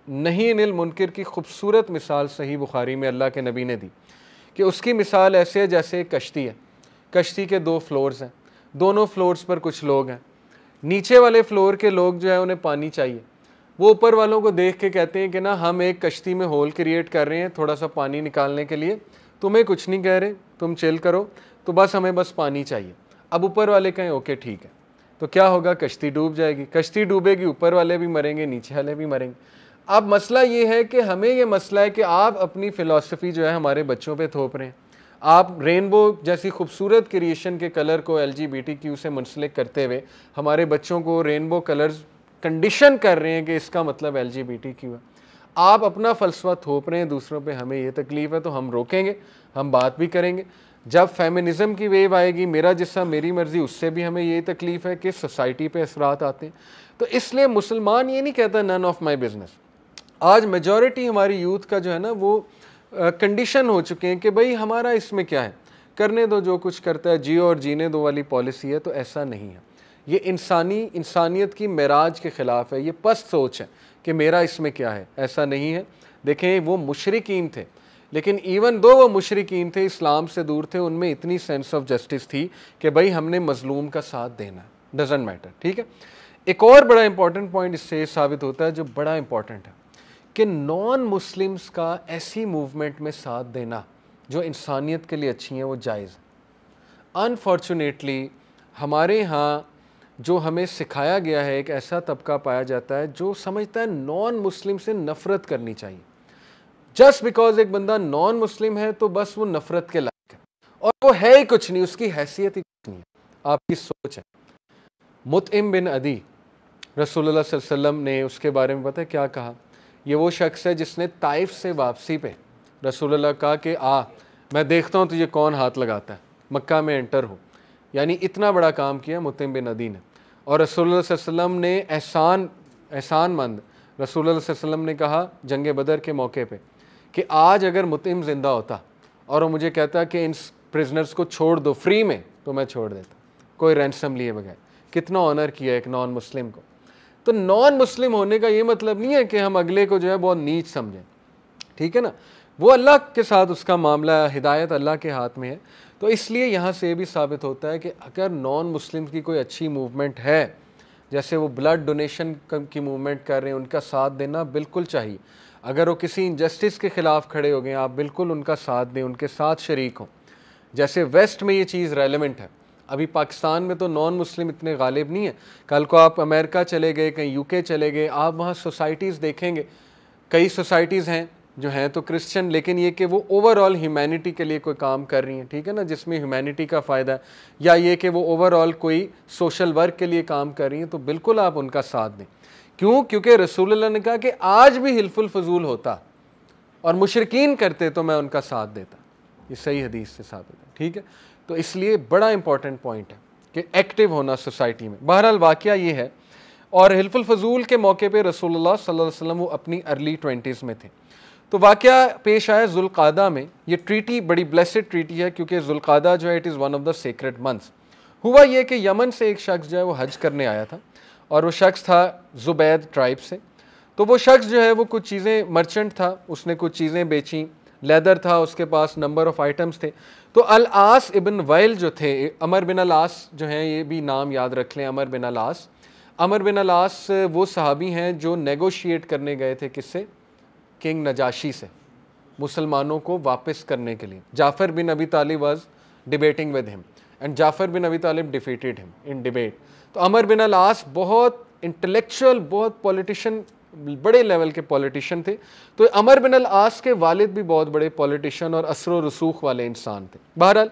नहीं अनिल मुनकर की खूबसूरत मिसाल सही बुखारी में अल्लाह के नबी ने दी कि उसकी मिसाल ऐसे है जैसे एक कश्ती है. कश्ती के 2 फ्लोर्स हैं, दोनों फ्लोर्स पर कुछ लोग हैं. नीचे वाले फ्लोर के लोग जो है उन्हें पानी चाहिए. वो ऊपर वालों को देख के कहते हैं कि ना हम एक कश्ती में होल क्रिएट कर रहे हैं थोड़ा सा पानी निकालने के लिए, तुम्हें कुछ नहीं कह रहे, तुम चिल करो, तो बस हमें बस पानी चाहिए. अब ऊपर वाले कहें ओके ठीक है, तो क्या होगा, कश्ती डूब जाएगी. कश्ती डूबेगी, ऊपर वाले भी मरेंगे, नीचे वाले भी मरेंगे. अब मसला ये है कि हमें ये मसला है कि आप अपनी फ़िलासफ़ी जो है हमारे बच्चों पे थोप रहे हैं. आप रेनबो जैसी खूबसूरत क्रिएशन के कलर को LGBTQ से मुंसलिक करते हुए हमारे बच्चों को रेनबो कलर्स कंडीशन कर रहे हैं कि इसका मतलब LGBTQ है. आप अपना फ़लसफ़ा थोप रहे हैं दूसरों पे. हमें ये तकलीफ़ है तो हम रोकेंगे, हम बात भी करेंगे. जब फेमिनिज़म की वेव आएगी, मेरा जिस्म मेरी मर्ज़ी, उससे भी हमें ये तकलीफ़ है कि सोसाइटी पे असरात आते हैं. तो इसलिए मुसलमान ये नहीं कहता नन ऑफ माई बिज़नेस. आज मेजॉरिटी हमारी यूथ का जो है ना वो कंडीशन हो चुके हैं कि भाई हमारा इसमें क्या है, करने दो जो कुछ करता है, जियो और जीने दो वाली पॉलिसी है. तो ऐसा नहीं है. ये इंसानियत की मेराज के ख़िलाफ़ है. ये पस्त सोच है कि मेरा इसमें क्या है. ऐसा नहीं है. देखें वो मुशरिकीन थे, लेकिन इवन दो वो मुशरिकीन थे, इस्लाम से दूर थे, उनमें इतनी सेंस ऑफ जस्टिस थी कि भाई हमने मजलूम का साथ देना है, डजेंट मैटर. ठीक है. एक और बड़ा इंपॉर्टेंट पॉइंट इससे साबित होता है जो बड़ा इंपॉर्टेंट है कि नॉन मुस्लिम्स का ऐसी मूवमेंट में साथ देना जो इंसानियत के लिए अच्छी है वो जायज़ है. अनफॉर्चुनेटली हमारे यहाँ जो हमें सिखाया गया है एक ऐसा तबका पाया जाता है जो समझता है नॉन मुस्लिम से नफ़रत करनी चाहिए. जस्ट बिकॉज एक बंदा नॉन मुस्लिम है तो बस वो नफ़रत के लायक है, और वो है ही कुछ नहीं, उसकी हैसियत ही कुछ नहीं है. आपकी सोच है. मुतइम बिन अदी, रसूलुल्लाह सल्लल्लाहु अलैहि वसल्लम ने उसके बारे में पता है क्या कहा. ये वो शख्स है जिसने ताइफ से वापसी पे रसूलुल्लाह कहा कि मैं देखता हूँ तुझे कौन हाथ लगाता है, मक्का में एंटर हो. यानी इतना बड़ा काम किया मुतइम बिन अदी ने. और रसूलुल्लाह सल्लल्लाहु अलैहि वसल्लम ने एहसानमंद रसूलुल्लाह सल्लल्लाहु अलैहि वसल्लम ने कहा जंग बदर के मौके पे कि आज अगर मुतइम ज़िंदा होता और वो मुझे कहता कि इन प्रिजनर्स को छोड़ दो फ्री में, तो मैं छोड़ देता, कोई रैंसम लिए बगैर. कितना ऑनर किया एक नॉन मुस्लिम को. तो नॉन मुस्लिम होने का ये मतलब नहीं है कि हम अगले को जो है बहुत नीच समझें. ठीक है ना. वो अल्लाह के साथ उसका मामला, हिदायत अल्लाह के हाथ में है. तो इसलिए यहाँ से भी साबित होता है कि अगर नॉन मुस्लिम की कोई अच्छी मूवमेंट है, जैसे वो ब्लड डोनेशन की मूवमेंट कर रहे हैं, उनका साथ देना बिल्कुल चाहिए. अगर वो किसी इनजस्टिस के ख़िलाफ़ खड़े हो गए, आप बिल्कुल उनका साथ दें, उनके साथ शरीक हों. जैसे वेस्ट में ये चीज़ रेलेवेंट है. अभी पाकिस्तान में तो नॉन मुस्लिम इतने गालिब नहीं है. कल को आप अमेरिका चले गए, कहीं UK चले गए, आप वहाँ सोसाइटीज़ देखेंगे. कई सोसाइटीज़ हैं जो हैं तो क्रिश्चियन, लेकिन ये कि वो ओवरऑल ह्यूमैनिटी के लिए कोई काम कर रही हैं. ठीक है ना, जिसमें ह्यूमैनिटी का फ़ायदा है, या ये कि वो ओवरऑल कोई सोशल वर्क के लिए काम कर रही हैं, तो बिल्कुल आप उनका साथ दें. क्यों? क्योंकि रसूलुल्लाह ने कहा कि आज भी हिल्फुल फजूल होता और मुशरिकीन करते तो मैं उनका साथ देता. ये सही हदीस से साबित है. ठीक है. तो इसलिए बड़ा इंपॉर्टेंट पॉइंट है कि एक्टिव होना सोसाइटी में. बहरहाल वाक़या ये है. और हिल्फुल फजूल के मौके पे रसूलुल्लाह सल्लल्लाहु अलैहि वसल्लम वो अपनी अर्ली 20s में थे. तो वाक़या पेश आया ज़ुल्क़ादा में. ये ट्रीटी बड़ी ब्लेसेड ट्रीटी है क्योंकि ज़ुल्क़ादा जो है it is one of the sacred months. हुआ ये कि यमन से एक शख्स जो है वो हज करने आया था, और वो शख्स था ज़ुबैद ट्राइब से. तो वो शख्स जो है वो कुछ चीज़ें मर्चेंट था, उसने कुछ चीज़ें बेची, लेदर था उसके पास, नंबर ऑफ़ आइटम्स थे. तो अल आस इब्न वाइल जो थे, अमर बिन अल आस जो हैं, ये भी नाम याद रख लें, अमर बिन अल आस. अमर बिन अल आस वो सहाबी हैं जो नेगोशिएट करने गए थे किससे, किंग नजाशी से, मुसलमानों को वापस करने के लिए. Jafar bin Abi Talib was debating with him and Jafar bin Abi Talib defeated him in debate. तो अमर बिन अल आस बहुत इंटेलेक्चुअल, बहुत पॉलिटिशियन, बड़े लेवल के पॉलिटिशियन थे। तो अमर बिन अल आस के वालिद भी बहुत बड़े पॉलिटिशियन और असर व रसूख वाले इंसान थे। बहरहाल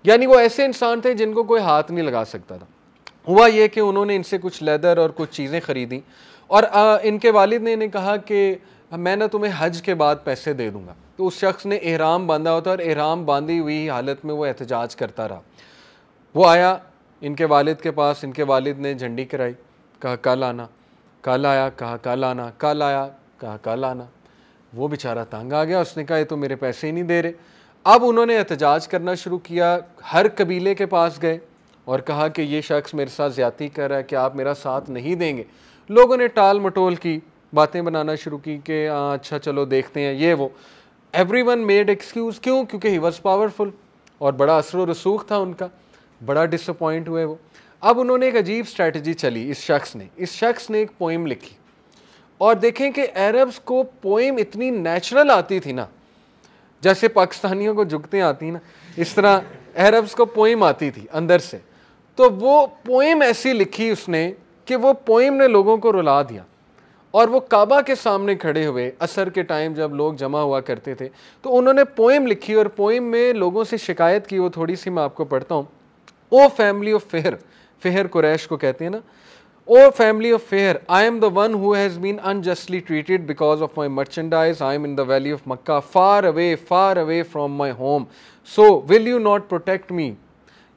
यानी वो ऐसे इंसान थे जिनको कोई हाथ नहीं लगा सकता था। हुआ ये कि उन्होंने इनसे कुछ लेदर और कुछ चीज़ें ख़रीदी और इनके वालिद ने इन्हें कहा कि मैं ना तुम्हें हज के बाद पैसे दे दूंगा। तो उस शख्स ने एहराम बांधा होता और एहराम बांधी हुई हालत में वो एहतजाज करता रहा। वो आया इनके वालिद के पास, इनके वालिद ने झंडी कराई, कहा कल आना। कल आया, कहा कल आना। कल आया, कहा कल आना। वो बेचारा तंग आ गया, उसने कहा ये तो मेरे पैसे ही नहीं दे रहे। अब उन्होंने एहतजाज करना शुरू किया, हर कबीले के पास गए और कहा कि ये शख्स मेरे साथ ज़्यादती कर रहा है, कि आप मेरा साथ नहीं देंगे। लोगों ने टाल मटोल की बातें बनाना शुरू की कि अच्छा चलो देखते हैं ये वो। एवरीवन मेड एक्सक्यूज़, क्यों? क्योंकि ही वॉज पावरफुल और बड़ा असर व रसूख था उनका। बड़ा डिसअपॉइंट हुए वो। अब उन्होंने एक अजीब स्ट्रैटेजी चली। इस शख्स ने एक पोइम लिखी और देखें कि अरब्स को पोइम इतनी नेचुरल आती थी ना, जैसे पाकिस्तानियों को जुगतें आती ना, इस तरह अरब्स को पोइम आती थी अंदर से। तो वो पोइम ऐसी लिखी उसने कि वो पोइम ने लोगों को रुला दिया। और वो काबा के सामने खड़े हुए, असर के टाइम जब लोग जमा हुआ करते थे, तो उन्होंने पोइम लिखी और पोइम में लोगों से शिकायत की। वो थोड़ी सी मैं आपको पढ़ता हूँ। O family of Fihr, Fihr Quraysh को कहते हैं ना। O family of Fihr, I am the one who has been unjustly treated because of my merchandise. I am in the valley of Mecca, far away from my home, so will you not protect me.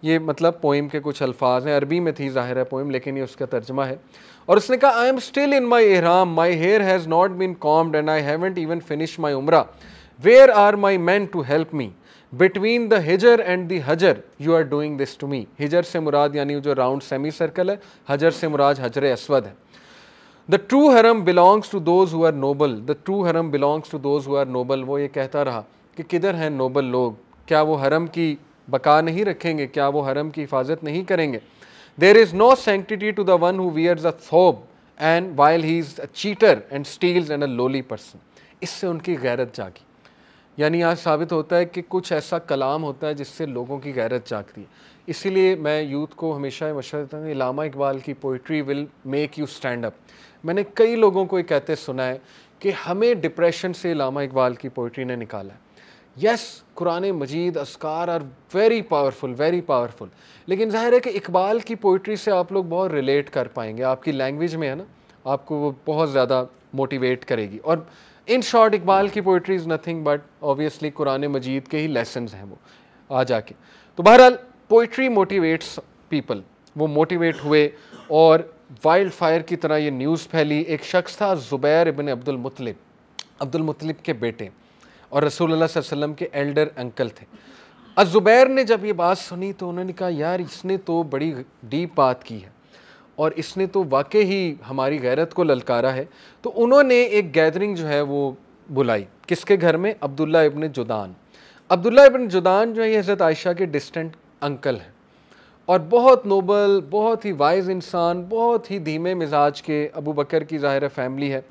ये मतलब poem के कुछ अल्फाज हैं, अरबी में थी ज़ाहिर है पोइम, लेकिन ये उसका तर्जमा है। और उसने कहा I am still in my ihram, my hair has not been combed and I haven't even finish my umrah. Where are my man to help me? Between the Hijr and the Hajar you are doing this to me. Hijr से मुराद यानी जो round semi circle है, हजर से मुराद Hajar Aswad है। The true haram belongs to those who are noble, the true haram belongs to those who are noble. वो ये कहता रहा कि किधर हैं नोबल लोग, क्या वो हरम की बका नहीं रखेंगे, क्या वो हरम की हिफाजत नहीं करेंगे? There is no sanctity to the one who wears a thobe and while he is a cheater and steals and a lowly person. इससे उनकी गैरत जागी। यानी आज साबित होता है कि कुछ ऐसा कलाम होता है जिससे लोगों की गैरत जागती है। इसीलिए मैं यूथ को हमेशा मशवरा देता हूँ, इलामा इकबाल की poetry will make you stand up. मैंने कई लोगों को ये कहते सुना है कि हमें डिप्रेशन से इलामा इकबाल की पोइट्री ने निकाला है। यस, कुरान मजीद, अस्कार आर वेरी पावरफुल, लेकिन जाहिर है कि इकबाल की पोइट्री से आप लोग बहुत रिलेट कर पाएंगे। आपकी लैंग्वेज में है ना, आपको वो बहुत ज़्यादा मोटिवेट करेगी। और इन शॉर्ट इकबाल की poetry is nothing but obviously Quran Majeed के ही लेसन्स हैं वो आ जाके। तो बहरहाल पोइट्री मोटिवेट्स पीपल, वो मोटिवेट हुए और वाइल्ड फायर की तरह ये न्यूज़ फैली। एक शख्स था ज़ुबैर इब्न अब्दुल मुत्तलिब के बेटे और रसूलुल्लाह सल्लल्लाहु अलैहि वसल्लम के एल्डर अंकल थे। ज़ुबैर ने जब ये बात सुनी तो उन्होंने कहा यार इसने तो बड़ी डीप बात की है और इसने तो वाकई ही हमारी गैरत को ललकारा है। तो उन्होंने एक गैदरिंग जो है वो बुलाई, किसके घर में? अब्दुल्ला इब्न जुदान। अब्दुल्ला इब्न जुदान जो है ये हज़रत आयशा के डिस्टेंट अंकल हैं और बहुत नोबल, बहुत ही वाइज इंसान, बहुत ही धीमे मिजाज के, अबू बकर की ज़ाहिर फैमिली है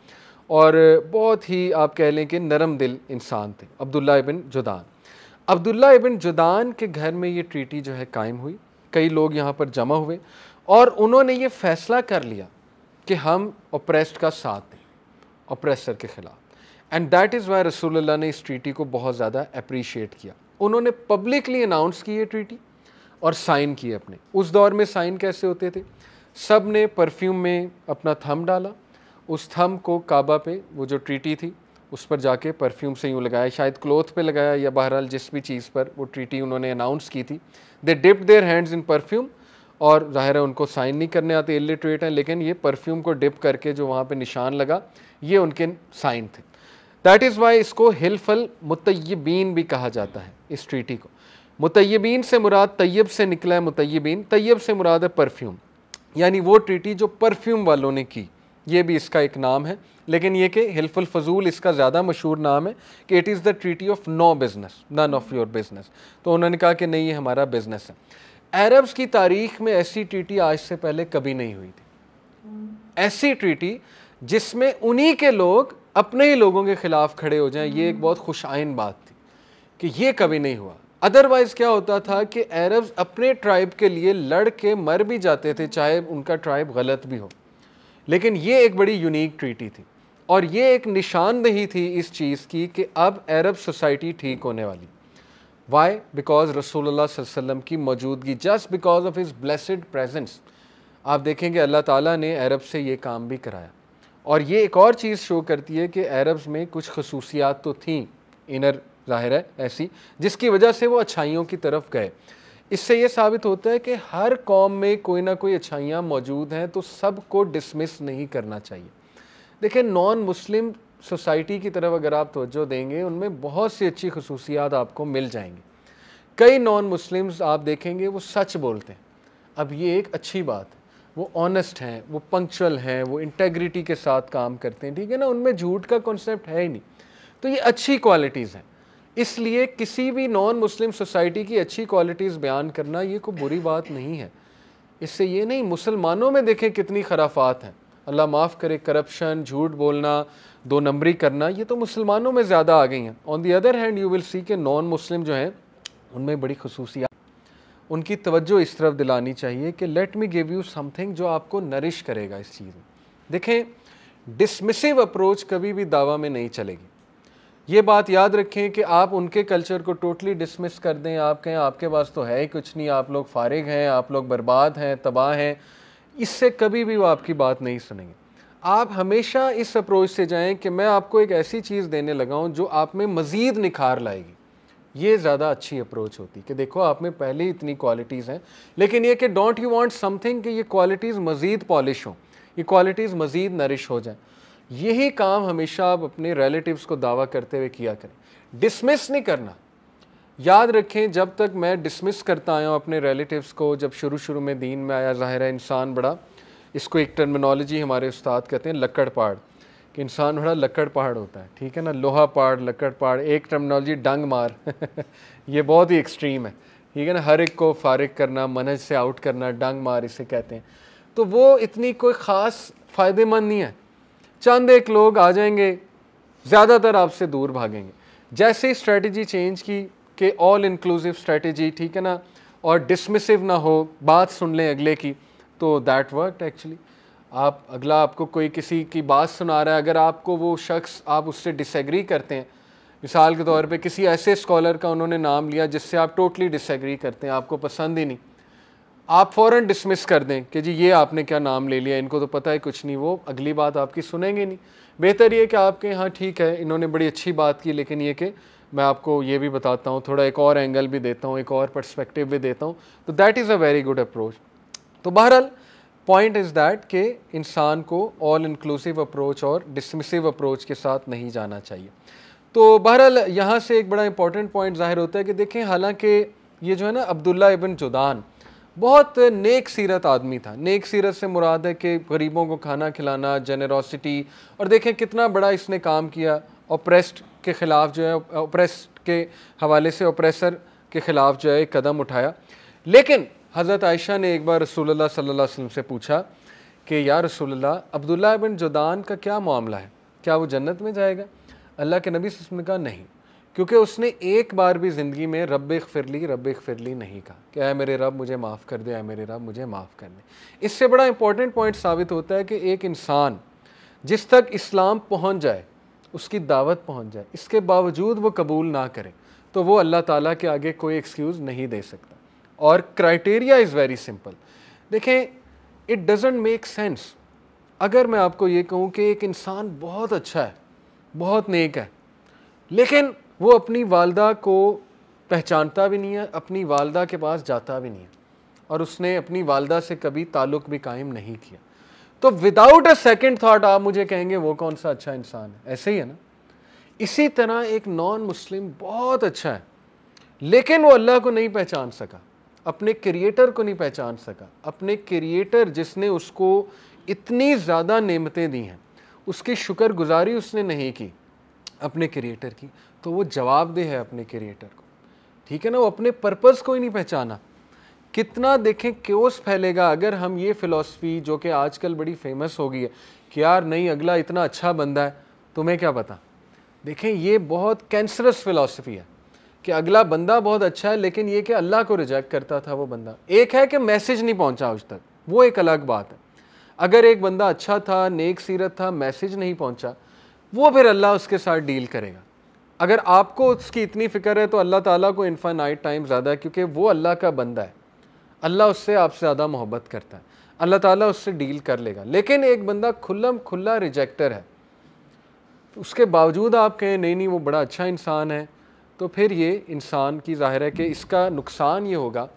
और बहुत ही आप कह लें कि नरम दिल इंसान थे अब्दुल्ला इब्न जुदान। अब्दुल्ला इब्न जुदान के घर में ये ट्रीटी जो है कायम हुई। कई लोग यहाँ पर जमा हुए और उन्होंने ये फैसला कर लिया कि हम ऑप्रेस्ड का साथ दें, ऑप्रेसर के ख़िलाफ़। एंड दैट इज़ वाई रसूलुल्लाह ने इस ट्रीटी को बहुत ज़्यादा अप्रीशिएट किया। उन्होंने पब्लिकली अनाउंस की ये ट्रीटी और साइन किए अपने। उस दौर में साइन कैसे होते थे? सब ने परफ्यूम में अपना थंब डाला, उस थंब को काबा पे वो जो ट्रीटी थी उस पर जाके परफ्यूम से यूँ लगाया, शायद क्लोथ पे लगाया या बहरहाल जिस भी चीज़ पर वो ट्रीटी उन्होंने अनाउंस की थी। They dipped their hands in perfume, और ज़ाहिर है उनको साइन नहीं करने आते, इलिटरेट हैं, लेकिन ये परफ्यूम को डिप करके जो वहाँ पे निशान लगा ये उनके साइन थे। दैट इज़ वाई इसको हिल्फल मुतय्यबीन भी कहा जाता है। इस ट्रीटी को मुतय्यबीन से मुराद तैयब से निकला है, मुतय्यबीन, तैयब से मुराद है परफ्यूम, यानी वो ट्रीटी जो परफ्यूम वालों ने की, ये भी इसका एक नाम है। लेकिन ये कि हिल्फुल फजूल इसका ज़्यादा मशहूर नाम है कि it is the treaty of no business, none of your business. तो उन्होंने कहा कि नहीं ये हमारा बिज़नेस है। अरब्स की तारीख में ऐसी ट्रीटी आज से पहले कभी नहीं हुई थी। ऐसी ट्रीटी जिसमें उन्हीं के लोग अपने ही लोगों के खिलाफ खड़े हो जाएं, ये एक बहुत खुशाइन बात थी कि ये कभी नहीं हुआ। अदरवाइज़ क्या होता था कि अरब्स अपने ट्राइब के लिए लड़ के मर भी जाते थे चाहे उनका ट्राइब गलत भी हो। लेकिन ये एक बड़ी यूनिक ट्रीटी थी और ये एक निशानदही थी इस चीज़ की कि अब अरब सोसाइटी ठीक होने वाली। वाई? बिकॉज रसूलुल्लाह सल्लल्लाहु अलैहि वसल्लम की मौजूदगी, just because of his blessed presence. आप देखेंगे अल्लाह ताला ने अरब से ये काम भी कराया। और ये एक और चीज़ शो करती है कि अरब्स में कुछ खसूसियात तो थीं, इनर ज़ाहिर है ऐसी, जिसकी वजह से वो अच्छाइयों की तरफ गए। इससे ये साबित होता है कि हर कौम में कोई ना कोई अच्छाइयाँ मौजूद हैं, तो सबको डिसमिस नहीं करना चाहिए। देखिए, नॉन मुस्लिम सोसाइटी की तरफ अगर आप तवज्जो देंगे, उनमें बहुत सी अच्छी खसूसियात आपको मिल जाएंगी। कई नॉन मुस्लिम्स आप देखेंगे वो सच बोलते हैं। अब ये एक अच्छी बात है, वो ऑनेस्ट हैं, वो पंक्चुअल हैं, वो इंटेग्रिटी के साथ काम करते हैं, ठीक है ना, उनमें झूठ का कॉन्सेप्ट है ही नहीं। तो ये अच्छी क्वालिटीज़ हैं। इसलिए किसी भी नॉन मुस्लिम सोसाइटी की अच्छी क्वालिटीज़ बयान करना ये कोई बुरी बात नहीं है। इससे ये नहीं, मुसलमानों में देखें कितनी खराफात हैं, अल्लाह माफ़ करे, करप्शन, झूठ बोलना, दो नंबरी करना, ये तो मुसलमानों में ज़्यादा आ गई हैं। On the other hand you will see के नॉन मुस्लिम जो हैं उनमें बड़ी खसूसियात, उनकी तवज्जो इस तरफ दिलानी चाहिए कि let me give you something जो आपको नरिश करेगा इस चीज़ में। देखें, डिसमिसिव अप्रोच कभी भी दावा में नहीं चलेगी। ये बात याद रखें कि आप उनके कल्चर को टोटली डिसमिस कर दें, आप कहें आपके पास तो है ही कुछ नहीं, आप लोग फारिग हैं, आप लोग बर्बाद हैं, तबाह हैं, इससे कभी भी वो आपकी बात नहीं सुनेंगे। आप हमेशा इस अप्रोच से जाएं कि मैं आपको एक ऐसी चीज़ देने लगा हूं जो आप में मज़ीद निखार लाएगी। ये ज़्यादा अच्छी अप्रोच होती कि देखो आप में पहले ही इतनी क्वालिटीज़ हैं, लेकिन ये कि डोंट यू वांट समथिंग कि ये क्वालिटीज़ मज़ीद पॉलिश हों, ये क्वालिटीज़ मज़ीद नरिश हो जाएं। यही काम हमेशा आप अपने रिलेटिव्स को दावा करते हुए किया करें, डिसमिस नहीं करना। याद रखें, जब तक मैं डिसमिस करता आया हूँ अपने रिलेटिव्स को, जब शुरू में दीन में आया, ज़ाहिर है इंसान बड़ा, इसको एक टर्मिनोलॉजी हमारे उस्ताद कहते हैं लक्कड़ पहाड़, कि इंसान बड़ा लक्कड़ पहाड़ होता है, ठीक है ना, लोहा पहाड़, लक्कड़ पहाड़, एक टर्मिनोलॉजी डंग मार ये बहुत ही एक्सट्रीम है, ठीक है ना, हर एक को फारिग करना, मनहज से आउट करना, डंग मार इसे कहते हैं। तो वो इतनी कोई ख़ास फ़ायदेमंद नहीं है। चंद एक लोग आ जाएंगे, ज़्यादातर आपसे दूर भागेंगे। जैसे ही स्ट्रेटजी चेंज की कि ऑल इंक्लूसिव स्ट्रेटजी, ठीक है ना, और डिसमिसिव ना हो, बात सुन लें अगले की, तो दैट वर्कड एक्चुअली। आप अगला आपको कोई किसी की बात सुना रहा है, अगर आपको वो शख्स, आप उससे डिसएग्री करते हैं, मिसाल के तौर पे किसी ऐसे स्कॉलर का उन्होंने नाम लिया जिससे आप टोटली डिसएग्री करते हैं, आपको पसंद ही नहीं, आप फ़ौरन डिसमिस कर दें कि जी ये आपने क्या नाम ले लिया, इनको तो पता है कुछ नहीं, वो अगली बात आपकी सुनेंगे नहीं। बेहतर ये कि आपके हाँ ठीक है, इन्होंने बड़ी अच्छी बात की, लेकिन ये कि मैं आपको ये भी बताता हूँ, थोड़ा एक और एंगल भी देता हूँ, एक और पर्सपेक्टिव भी देता हूँ, तो that is a very good approach. तो बहरहाल पॉइंट इज़ दैट कि इंसान को ऑल इंक्लूसिव अप्रोच और डिसमिसिव अप्रोच के साथ नहीं जाना चाहिए। तो बहरहाल यहाँ से एक बड़ा इंपॉर्टेंट पॉइंट ज़ाहिर होता है कि देखें, हालांकि ये जो है ना अब्दुल्ला इब्न जुदान बहुत नेक सीरत आदमी था। नेक सीरत से मुराद है कि गरीबों को खाना खिलाना, जेनरोसिटी, और देखें कितना बड़ा इसने काम किया, ओप्रेस्ड के ख़िलाफ़ जो है, ओप्रेस्ड के हवाले से ओप्रेसर के ख़िलाफ़ जो है कदम उठाया। लेकिन हज़रत आयशा ने एक बार रसूलुल्लाह सल्लल्लाहु अलैहि वसल्लम से पूछा कि या रसूलुल्लाह, अब्दुल्ला इब्न जुदान का क्या मामला है, क्या वो जन्नत में जाएगा? अल्लाह के नबी सल्लल्लाहु अलैहि वसल्लम ने कहा नहीं, क्योंकि उसने एक बार भी ज़िंदगी में रब इग़फ़िरली नहीं कहा कि ऐ मेरे रब मुझे माफ़ कर दे, ऐ मेरे रब मुझे माफ़ कर दे। इससे बड़ा इंपॉर्टेंट पॉइंट साबित होता है कि एक इंसान जिस तक इस्लाम पहुंच जाए, उसकी दावत पहुंच जाए, इसके बावजूद वो कबूल ना करे, तो वो अल्लाह ताला के आगे कोई एक्सक्यूज़ नहीं दे सकता। और क्राइटेरिया इज़ वेरी सिंपल। देखें, इट डज़ंट मेक सेंस अगर मैं आपको ये कहूँ कि एक इंसान बहुत अच्छा है, बहुत नेक है, लेकिन वो अपनी वालदा को पहचानता भी नहीं है, अपनी वालदा के पास जाता भी नहीं है, और उसने अपनी वालदा से कभी ताल्लुक़ भी कायम नहीं किया, तो विदाउट अ सेकंड थॉट आप मुझे कहेंगे वो कौन सा अच्छा इंसान है? ऐसे ही है ना। इसी तरह एक नॉन मुस्लिम बहुत अच्छा है, लेकिन वो अल्लाह को नहीं पहचान सका, अपने क्रिएटर को नहीं पहचान सका, अपने क्रिएटर जिसने उसको इतनी ज़्यादा नेमतें दी हैं, उसकी शुक्रगुजारी उसने नहीं की अपने क्रिएटर की, तो वो जवाबदेह है अपने क्रिएटर को, ठीक है ना। वो अपने पर्पज़ को ही नहीं पहचाना। कितना देखें क्योस फैलेगा अगर हम ये फ़िलॉसफी जो कि आजकल बड़ी फेमस हो गई है कि यार नहीं, अगला इतना अच्छा बंदा है, तुम्हें क्या पता। देखें, ये बहुत कैंसरस फ़िलॉसफी है कि अगला बंदा बहुत अच्छा है, लेकिन ये कि अल्लाह को रिजेक्ट करता था वो बंदा। एक है कि मैसेज नहीं पहुंचा उस तक, वो एक अलग बात है। अगर एक बंदा अच्छा था, नेक सीरत था, मैसेज नहीं पहुंचा, वो फिर अल्लाह उसके साथ डील करेगा। अगर आपको उसकी इतनी फ़िक्र है तो अल्लाह ताला को इन्फानाइट टाइम ज़्यादा है, क्योंकि वो अल्लाह का बंदा है, अल्लाह उससे आपसे ज़्यादा मोहब्बत करता है, अल्लाह ताला उससे डील कर लेगा। लेकिन एक बंदा खुल्लम खुल्ला रिजेक्टर है, तो उसके बावजूद आप कहें नहीं नहीं वो बड़ा अच्छा इंसान है, तो फिर ये इंसान की ज़ाहिर है कि इसका नुकसान ये होगा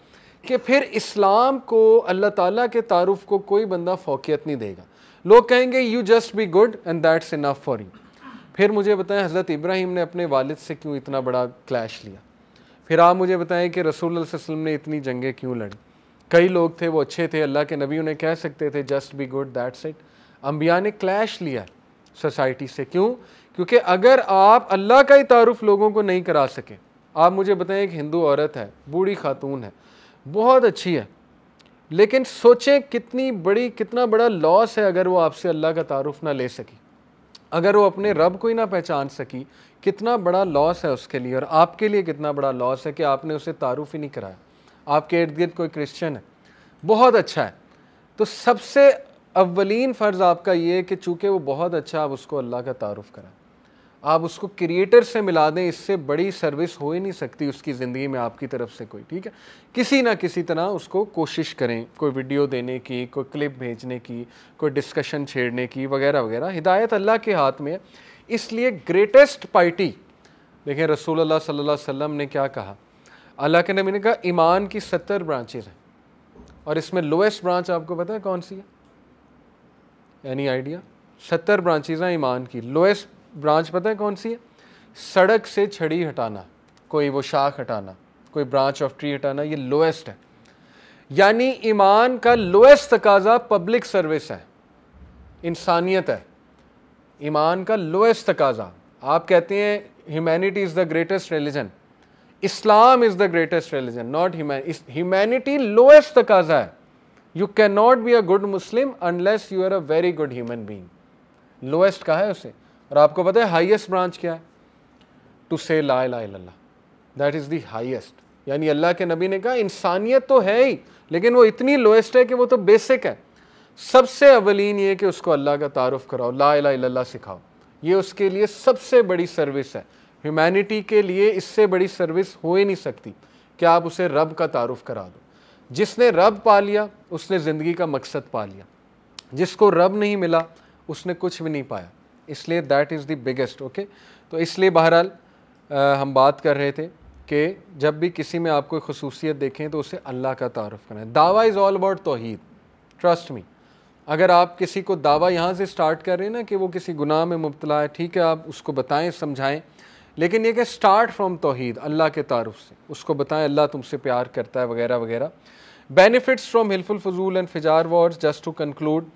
कि फिर इस्लाम को, अल्लाह ताला के तारुफ को कोई बंदा फ़ौक़ियत नहीं देगा। लोग कहेंगे you just be good and that's enough for you. फिर मुझे बताएं हज़रत इब्राहीम ने अपने वालिद से क्यों इतना बड़ा क्लैश लिया? फिर आप मुझे बताएं कि रसूल सल्लल्लाहु अलैहि वसल्लम ने इतनी जंगें क्यों लड़ी? कई लोग थे वो अच्छे थे, अल्लाह के नबी उन्हें कह सकते थे just be good that's it. अंबिया ने क्लैश लिया सोसाइटी से, क्यों? क्योंकि अगर आप अल्लाह का ही तारुफ लोगों को नहीं करा सके, आप मुझे बताएं एक हिंदू औरत है, बूढ़ी खातून है, बहुत अच्छी है, लेकिन सोचें कितना बड़ा लॉस है अगर वो आपसे अल्लाह का तारुफ ना ले सकी, अगर वो अपने रब को ही ना पहचान सकी, कितना बड़ा लॉस है उसके लिए। और आपके लिए कितना बड़ा लॉस है कि आपने उसे तारुफ ही नहीं कराया। आपके इर्द गिर्द कोई क्रिश्चियन है, बहुत अच्छा है, तो सबसे अव्वलीन फ़र्ज़ आपका ये है कि चूँकि वो बहुत अच्छा, आप उसको अल्लाह का तारुफ कराएं, आप उसको क्रिएटर से मिला दें। इससे बड़ी सर्विस हो ही नहीं सकती उसकी ज़िंदगी में आपकी तरफ से कोई, ठीक है? किसी ना किसी तरह उसको कोशिश करें, कोई वीडियो देने की, कोई क्लिप भेजने की, कोई डिस्कशन छेड़ने की, वगैरह वगैरह। हिदायत अल्लाह के हाथ में है। इसलिए ग्रेटेस्ट पार्टी, देखें रसूलुल्लाह सल्लल्लाहु अलैहि वसल्लम ने क्या कहा, अल्लाह के नबी ने कहा ईमान की 70 ब्रांचेज़ हैं, और इसमें लोएस्ट ब्रांच आपको पता है कौन सी है? Any idea? 70 ब्रांचेज़ हैं ईमान की, लोएस्ट ब्रांच पता है कौन सी है? सड़क से छड़ी हटाना, कोई वो शाख हटाना, कोई ब्रांच ऑफ ट्री हटाना, ये लोएस्ट है। यानी ईमान का लोएस्ट तकाजा पब्लिक सर्विस है, इंसानियत है। ईमान का लोएस्ट तकाजा, आप कहते हैं humanity is the greatest religion, Islam is the greatest religion, not humanity lowest तकाजा है। You can not be a good Muslim unless you are a very good human being, lowest कहा है उसे। और आपको पता है हाईएस्ट ब्रांच क्या है? टू से ला इलाहा इल्लल्लाह, दैट इज़ द हाईएस्ट। यानी अल्लाह के नबी ने कहा इंसानियत तो है ही, लेकिन वो इतनी लोएस्ट है कि वो तो बेसिक है। सबसे अवलीन ये कि उसको अल्लाह का तारुफ कराओ, ला इलाहा इल्लल्लाह सिखाओ, ये उसके लिए सबसे बड़ी सर्विस है। ह्यूमैनिटी के लिए इससे बड़ी सर्विस हो ही नहीं सकती कि आप उसे रब का तारुफ करा दो। जिसने रब पा लिया उसने ज़िंदगी का मकसद पा लिया, जिसको रब नहीं मिला उसने कुछ भी नहीं पाया। इसलिए that is the biggest. Okay, तो इसलिए बहरहाल हम बात कर रहे थे कि जब भी किसी में आप कोई खसूसियत देखें तो उसे अल्लाह का तारुफ करें। Dawah is all about tawheed, trust me. अगर आप किसी को दावा यहाँ से स्टार्ट कर रहे हैं ना कि वो किसी गुनाह में मुब्तला है, ठीक है, आप उसको बताएं, समझाएं, लेकिन ये कि स्टार्ट फ्रॉम तौहीद, अल्लाह के तारुफ से उसको बताएं अल्लाह तुमसे प्यार करता है, वगैरह वगैरह। Benefits from Hilful Fudul and Fijar wars, just to conclude,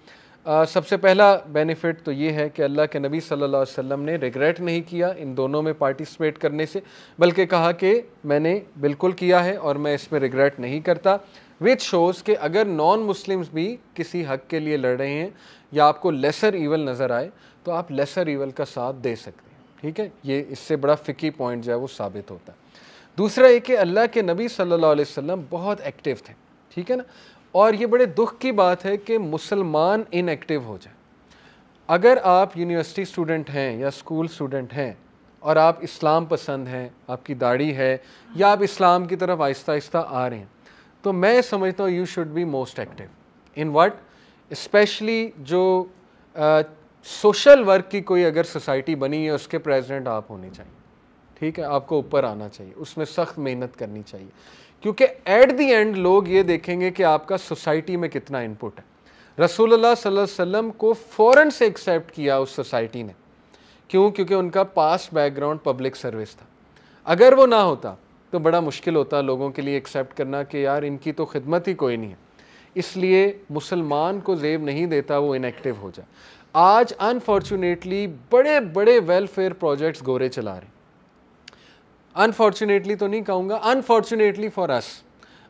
सबसे पहला बेनिफिट तो ये है कि अल्लाह के नबी सल्लल्लाहु अलैहि वसल्लम ने रिग्रेट नहीं किया इन दोनों में पार्टिसिपेट करने से, बल्कि कहा कि मैंने बिल्कुल किया है और मैं इसमें रिग्रेट नहीं करता। विच शोज़ कि अगर नॉन मुस्लिम्स भी किसी हक़ के लिए लड़ रहे हैं या आपको लेसर ईवल नज़र आए तो आप लेसर ईवल का साथ दे सकते हैं, ठीक है। ये इससे बड़ा फ़िकी पॉइंट जो है वो साबित होता है। दूसरा ये कि अल्लाह के नबी सल्लल्लाहु अलैहि वसल्लम बहुत एक्टिव थे, ठीक है ना, और ये बड़े दुख की बात है कि मुसलमान इनएक्टिव हो जाए। अगर आप यूनिवर्सिटी स्टूडेंट हैं या स्कूल स्टूडेंट हैं और आप इस्लाम पसंद हैं, आपकी दाढ़ी है या आप इस्लाम की तरफ आहिस्ता आहिस्ता आ रहे हैं, तो मैं समझता हूँ you should be most active in what, specially जो सोशल वर्क की कोई अगर सोसाइटी बनी है उसके प्रेसिडेंट आप होने चाहिए, ठीक है। आपको ऊपर आना चाहिए, उसमें सख्त मेहनत करनी चाहिए, क्योंकि एट द एंड लोग ये देखेंगे कि आपका सोसाइटी में कितना इनपुट है। रसूलुल्लाह सल्लल्लाहु अलैहि वसल्लम को फ़ौरन से एक्सेप्ट किया उस सोसाइटी ने, क्यों? क्योंकि उनका पास्ट बैकग्राउंड पब्लिक सर्विस था। अगर वो ना होता तो बड़ा मुश्किल होता लोगों के लिए एक्सेप्ट करना कि यार इनकी तो खिदमत ही कोई नहीं है। इसलिए मुसलमान को ज़ेब नहीं देता वो इनएक्टिव हो जाए। आज अनफॉर्चुनेटली बड़े बड़े वेलफेयर प्रोजेक्ट्स गोरे चला रहे हैं। अनफॉर्चुनेटली तो नहीं कहूँगा, अनफॉर्चुनेटली फॉर अस,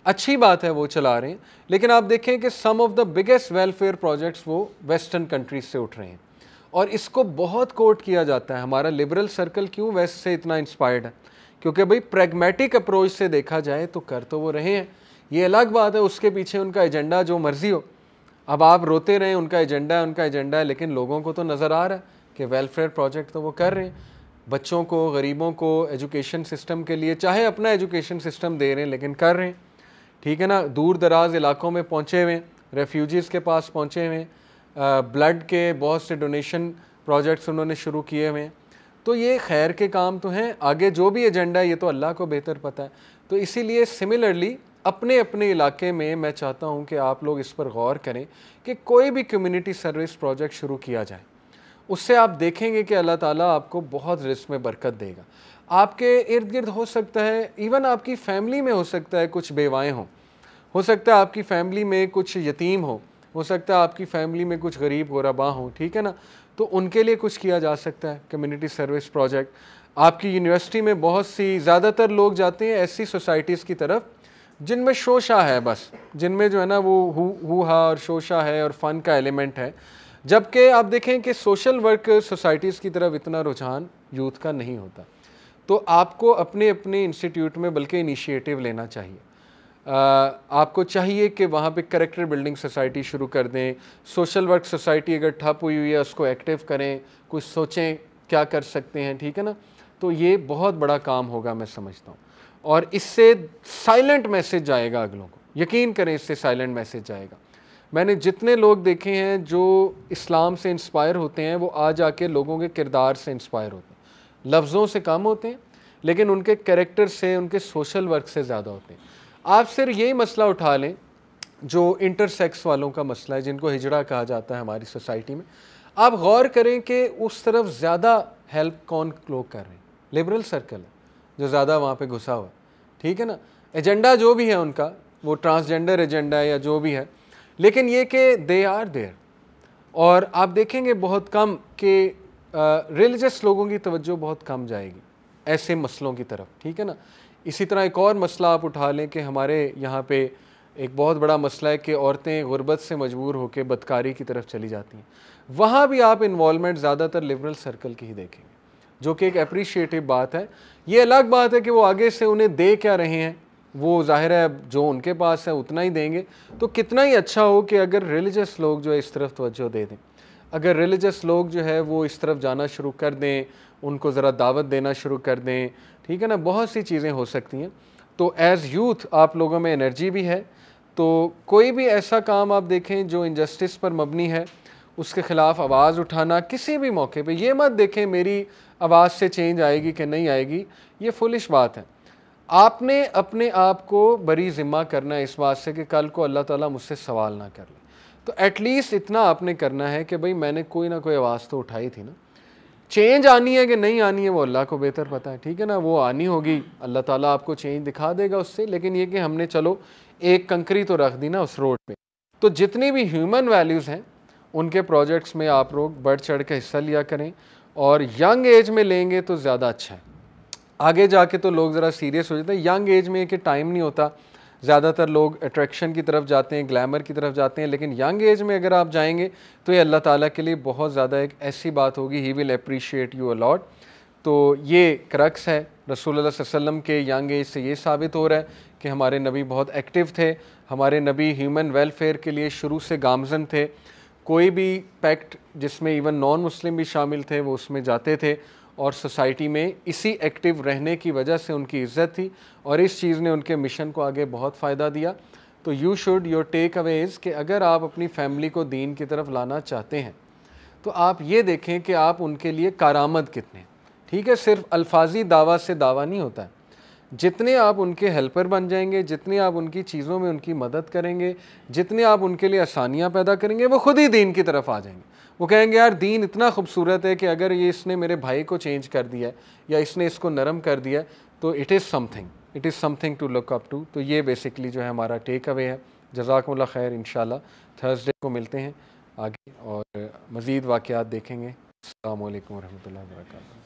अच्छी बात है वो चला रहे हैं, लेकिन आप देखें कि some of the biggest welfare projects वो वेस्टर्न कंट्रीज से उठ रहे हैं और इसको बहुत कोट किया जाता है। हमारा लिबरल सर्कल क्यों वेस्ट से इतना इंस्पायर्ड है? क्योंकि भाई प्रैग्मेटिक अप्रोच से देखा जाए तो कर तो वो रहे हैं, ये अलग बात है उसके पीछे उनका एजेंडा जो मर्जी हो। अब आप रोते रहें उनका एजेंडा है, लेकिन लोगों को तो नज़र आ रहा है कि वेलफेयर प्रोजेक्ट तो वो कर रहे हैं, बच्चों को, गरीबों को एजुकेशन सिस्टम के लिए, चाहे अपना एजुकेशन सिस्टम दे रहे हैं लेकिन कर रहे हैं, ठीक है ना। दूर दराज इलाकों में पहुँचे हुए, रेफ्यूजीज़ के पास पहुँचे हुए, ब्लड के बहुत से डोनेशन प्रोजेक्ट्स उन्होंने शुरू किए हुए हैं। तो ये खैर के काम तो हैं, आगे जो भी एजेंडा है ये तो अल्लाह को बेहतर पता है। तो इसीलिए सिमिलरली अपने अपने इलाके में मैं चाहता हूँ कि आप लोग इस पर गौर करें कि कोई भी कम्युनिटी सर्विस प्रोजेक्ट शुरू किया जाए, उससे आप देखेंगे कि अल्लाह ताला आपको बहुत रिस्क में बरकत देगा। आपके इर्द गिर्द हो सकता है, इवन आपकी फैमिली में हो सकता है कुछ बेवाएँ हों, हो सकता है आपकी फैमिली में कुछ यतीम हो सकता है आपकी फैमिली में कुछ गरीब गुरबा हों, ठीक है ना। तो उनके लिए कुछ किया जा सकता है, कम्युनिटी सर्विस प्रोजेक्ट। आपकी यूनिवर्सिटी में बहुत सी, ज़्यादातर लोग जाते हैं ऐसी सोसाइटीज़ की तरफ जिनमें शोशा है, बस जिनमें जो है ना वो हु हा और शोशा है और फ़न का एलिमेंट है, जबकि आप देखें कि सोशल वर्क सोसाइटीज़ की तरफ इतना रुझान यूथ का नहीं होता। तो आपको अपने अपने इंस्टीट्यूट में बल्कि इनिशिएटिव लेना चाहिए। आपको चाहिए कि वहाँ पे कैरेक्टर बिल्डिंग सोसाइटी शुरू कर दें, सोशल वर्क सोसाइटी अगर ठप हुई हुई है उसको एक्टिव करें, कुछ सोचें क्या कर सकते हैं, ठीक है ना। तो ये बहुत बड़ा काम होगा मैं समझता हूँ, और इससे साइलेंट मैसेज जाएगा अगलों को, यकीन करें इससे साइलेंट मैसेज जाएगा। मैंने जितने लोग देखे हैं जो इस्लाम से इंस्पायर होते हैं वो आ जाके लोगों के किरदार से इंस्पायर होते हैं, लफ्ज़ों से कम होते हैं लेकिन उनके कैरेक्टर से, उनके सोशल वर्क से ज़्यादा होते हैं। आप सिर्फ यही मसला उठा लें जो इंटरसेक्स वालों का मसला है, जिनको हिजड़ा कहा जाता है हमारी सोसाइटी में, आप गौर करें कि उस तरफ ज़्यादा हेल्प कौन लोग कर रहे हैं, लिबरल सर्कल है जो ज़्यादा वहाँ पे घुसा हुआ है, ठीक है ना। एजेंडा जो भी है उनका, वो ट्रांसजेंडर एजेंडा है या जो भी है, लेकिन ये कि दे आर देयर। और आप देखेंगे बहुत कम कि रिलीजियस लोगों की तवज्जो बहुत कम जाएगी ऐसे मसलों की तरफ, ठीक है ना। इसी तरह एक और मसला आप उठा लें कि हमारे यहाँ पे एक बहुत बड़ा मसला है कि औरतें गुर्बत से मजबूर होकर बदकारी की तरफ चली जाती हैं। वहाँ भी आप इन्वॉल्वमेंट ज़्यादातर लिबरल सर्कल की ही देखेंगे, जो कि एक अप्रिशिएटिव बात है। ये अलग बात है कि वो आगे से उन्हें दे क्या रहे हैं, वो जाहिर है जो उनके पास है उतना ही देंगे। तो कितना ही अच्छा हो कि अगर रिलीजियस लोग जो है इस तरफ तवज्जो दे दें, अगर रिलीजियस लोग जो है वो इस तरफ जाना शुरू कर दें, उनको ज़रा दावत देना शुरू कर दें, ठीक है ना। बहुत सी चीज़ें हो सकती हैं। तो एज़ यूथ आप लोगों में एनर्जी भी है, तो कोई भी ऐसा काम आप देखें जो इनजस्टिस पर मबनी है, उसके ख़िलाफ़ आवाज़ उठाना किसी भी मौके पे, ये मत देखें मेरी आवाज़ से चेंज आएगी कि नहीं आएगी, ये फुलिश बात है। आपने अपने आप को बरी ज़िम्मा करना है इस बात से कि कल को अल्लाह ताला मुझसे सवाल ना कर ले। तो एटलीस्ट इतना आपने करना है कि भाई मैंने कोई ना कोई आवाज़ तो उठाई थी ना। चेंज आनी है कि नहीं आनी है वो अल्लाह को बेहतर पता है, ठीक है ना। वो आनी होगी, अल्लाह ताला आपको चेंज दिखा देगा उससे, लेकिन ये कि हमने चलो एक कंकरी तो रख दी ना उस रोड पे। तो जितनी भी ह्यूमन वैल्यूज़ हैं उनके प्रोजेक्ट्स में आप लोग बढ़ चढ़ के हिस्सा लिया करें, और यंग एज में लेंगे तो ज़्यादा अच्छा है। आगे जाके तो लोग ज़रा सीरियस हो जाते हैं, यंग एज में कि टाइम नहीं होता, ज़्यादातर लोग अट्रैक्शन की तरफ जाते हैं, ग्लैमर की तरफ जाते हैं, लेकिन यंग एज में अगर आप जाएंगे तो ये अल्लाह ताला के लिए बहुत ज़्यादा एक ऐसी बात होगी, he will appreciate you a lot. तो ये क्रक्स है रसूलुल्लाह सल्लल्लाहु अलैहि वसल्लम के यंग एज से ये साबित हो रहा है कि हमारे नबी बहुत एक्टिव थे, हमारे नबी ह्यूमन वेलफेयर के लिए शुरू से गामजन थे। कोई भी पैक्ट जिसमें इवन नॉन मुस्लिम भी शामिल थे वो उसमें जाते थे, और सोसाइटी में इसी एक्टिव रहने की वजह से उनकी इज़्ज़त थी, और इस चीज़ ने उनके मिशन को आगे बहुत फ़ायदा दिया। तो यू शुड योर टेक अवेज़ कि अगर आप अपनी फैमिली को दीन की तरफ लाना चाहते हैं तो आप ये देखें कि आप उनके लिए कारामद कितने, ठीक है। सिर्फ अल्फाजी दावा से दावा नहीं होता है। जितने आप उनके हेल्पर बन जाएंगे, जितने आप उनकी चीज़ों में उनकी मदद करेंगे, जितने आप उनके लिए आसानियाँ पैदा करेंगे, वो खुद ही दीन की तरफ आ जाएंगे। वो कहेंगे यार दीन इतना खूबसूरत है कि अगर ये इसने मेरे भाई को चेंज कर दिया या इसने इसको नरम कर दिया तो it is something to look up to. तो ये बेसिकली जो है हमारा टेक अवे है। जज़ाकुमुल्लाह खैर, इंशाल्लाह थर्सडे को मिलते हैं आगे और मज़ीद वाक़यात देखेंगे। अस्सलामु अलैकुम वरहमतुल्लाहि वबरकातुहू।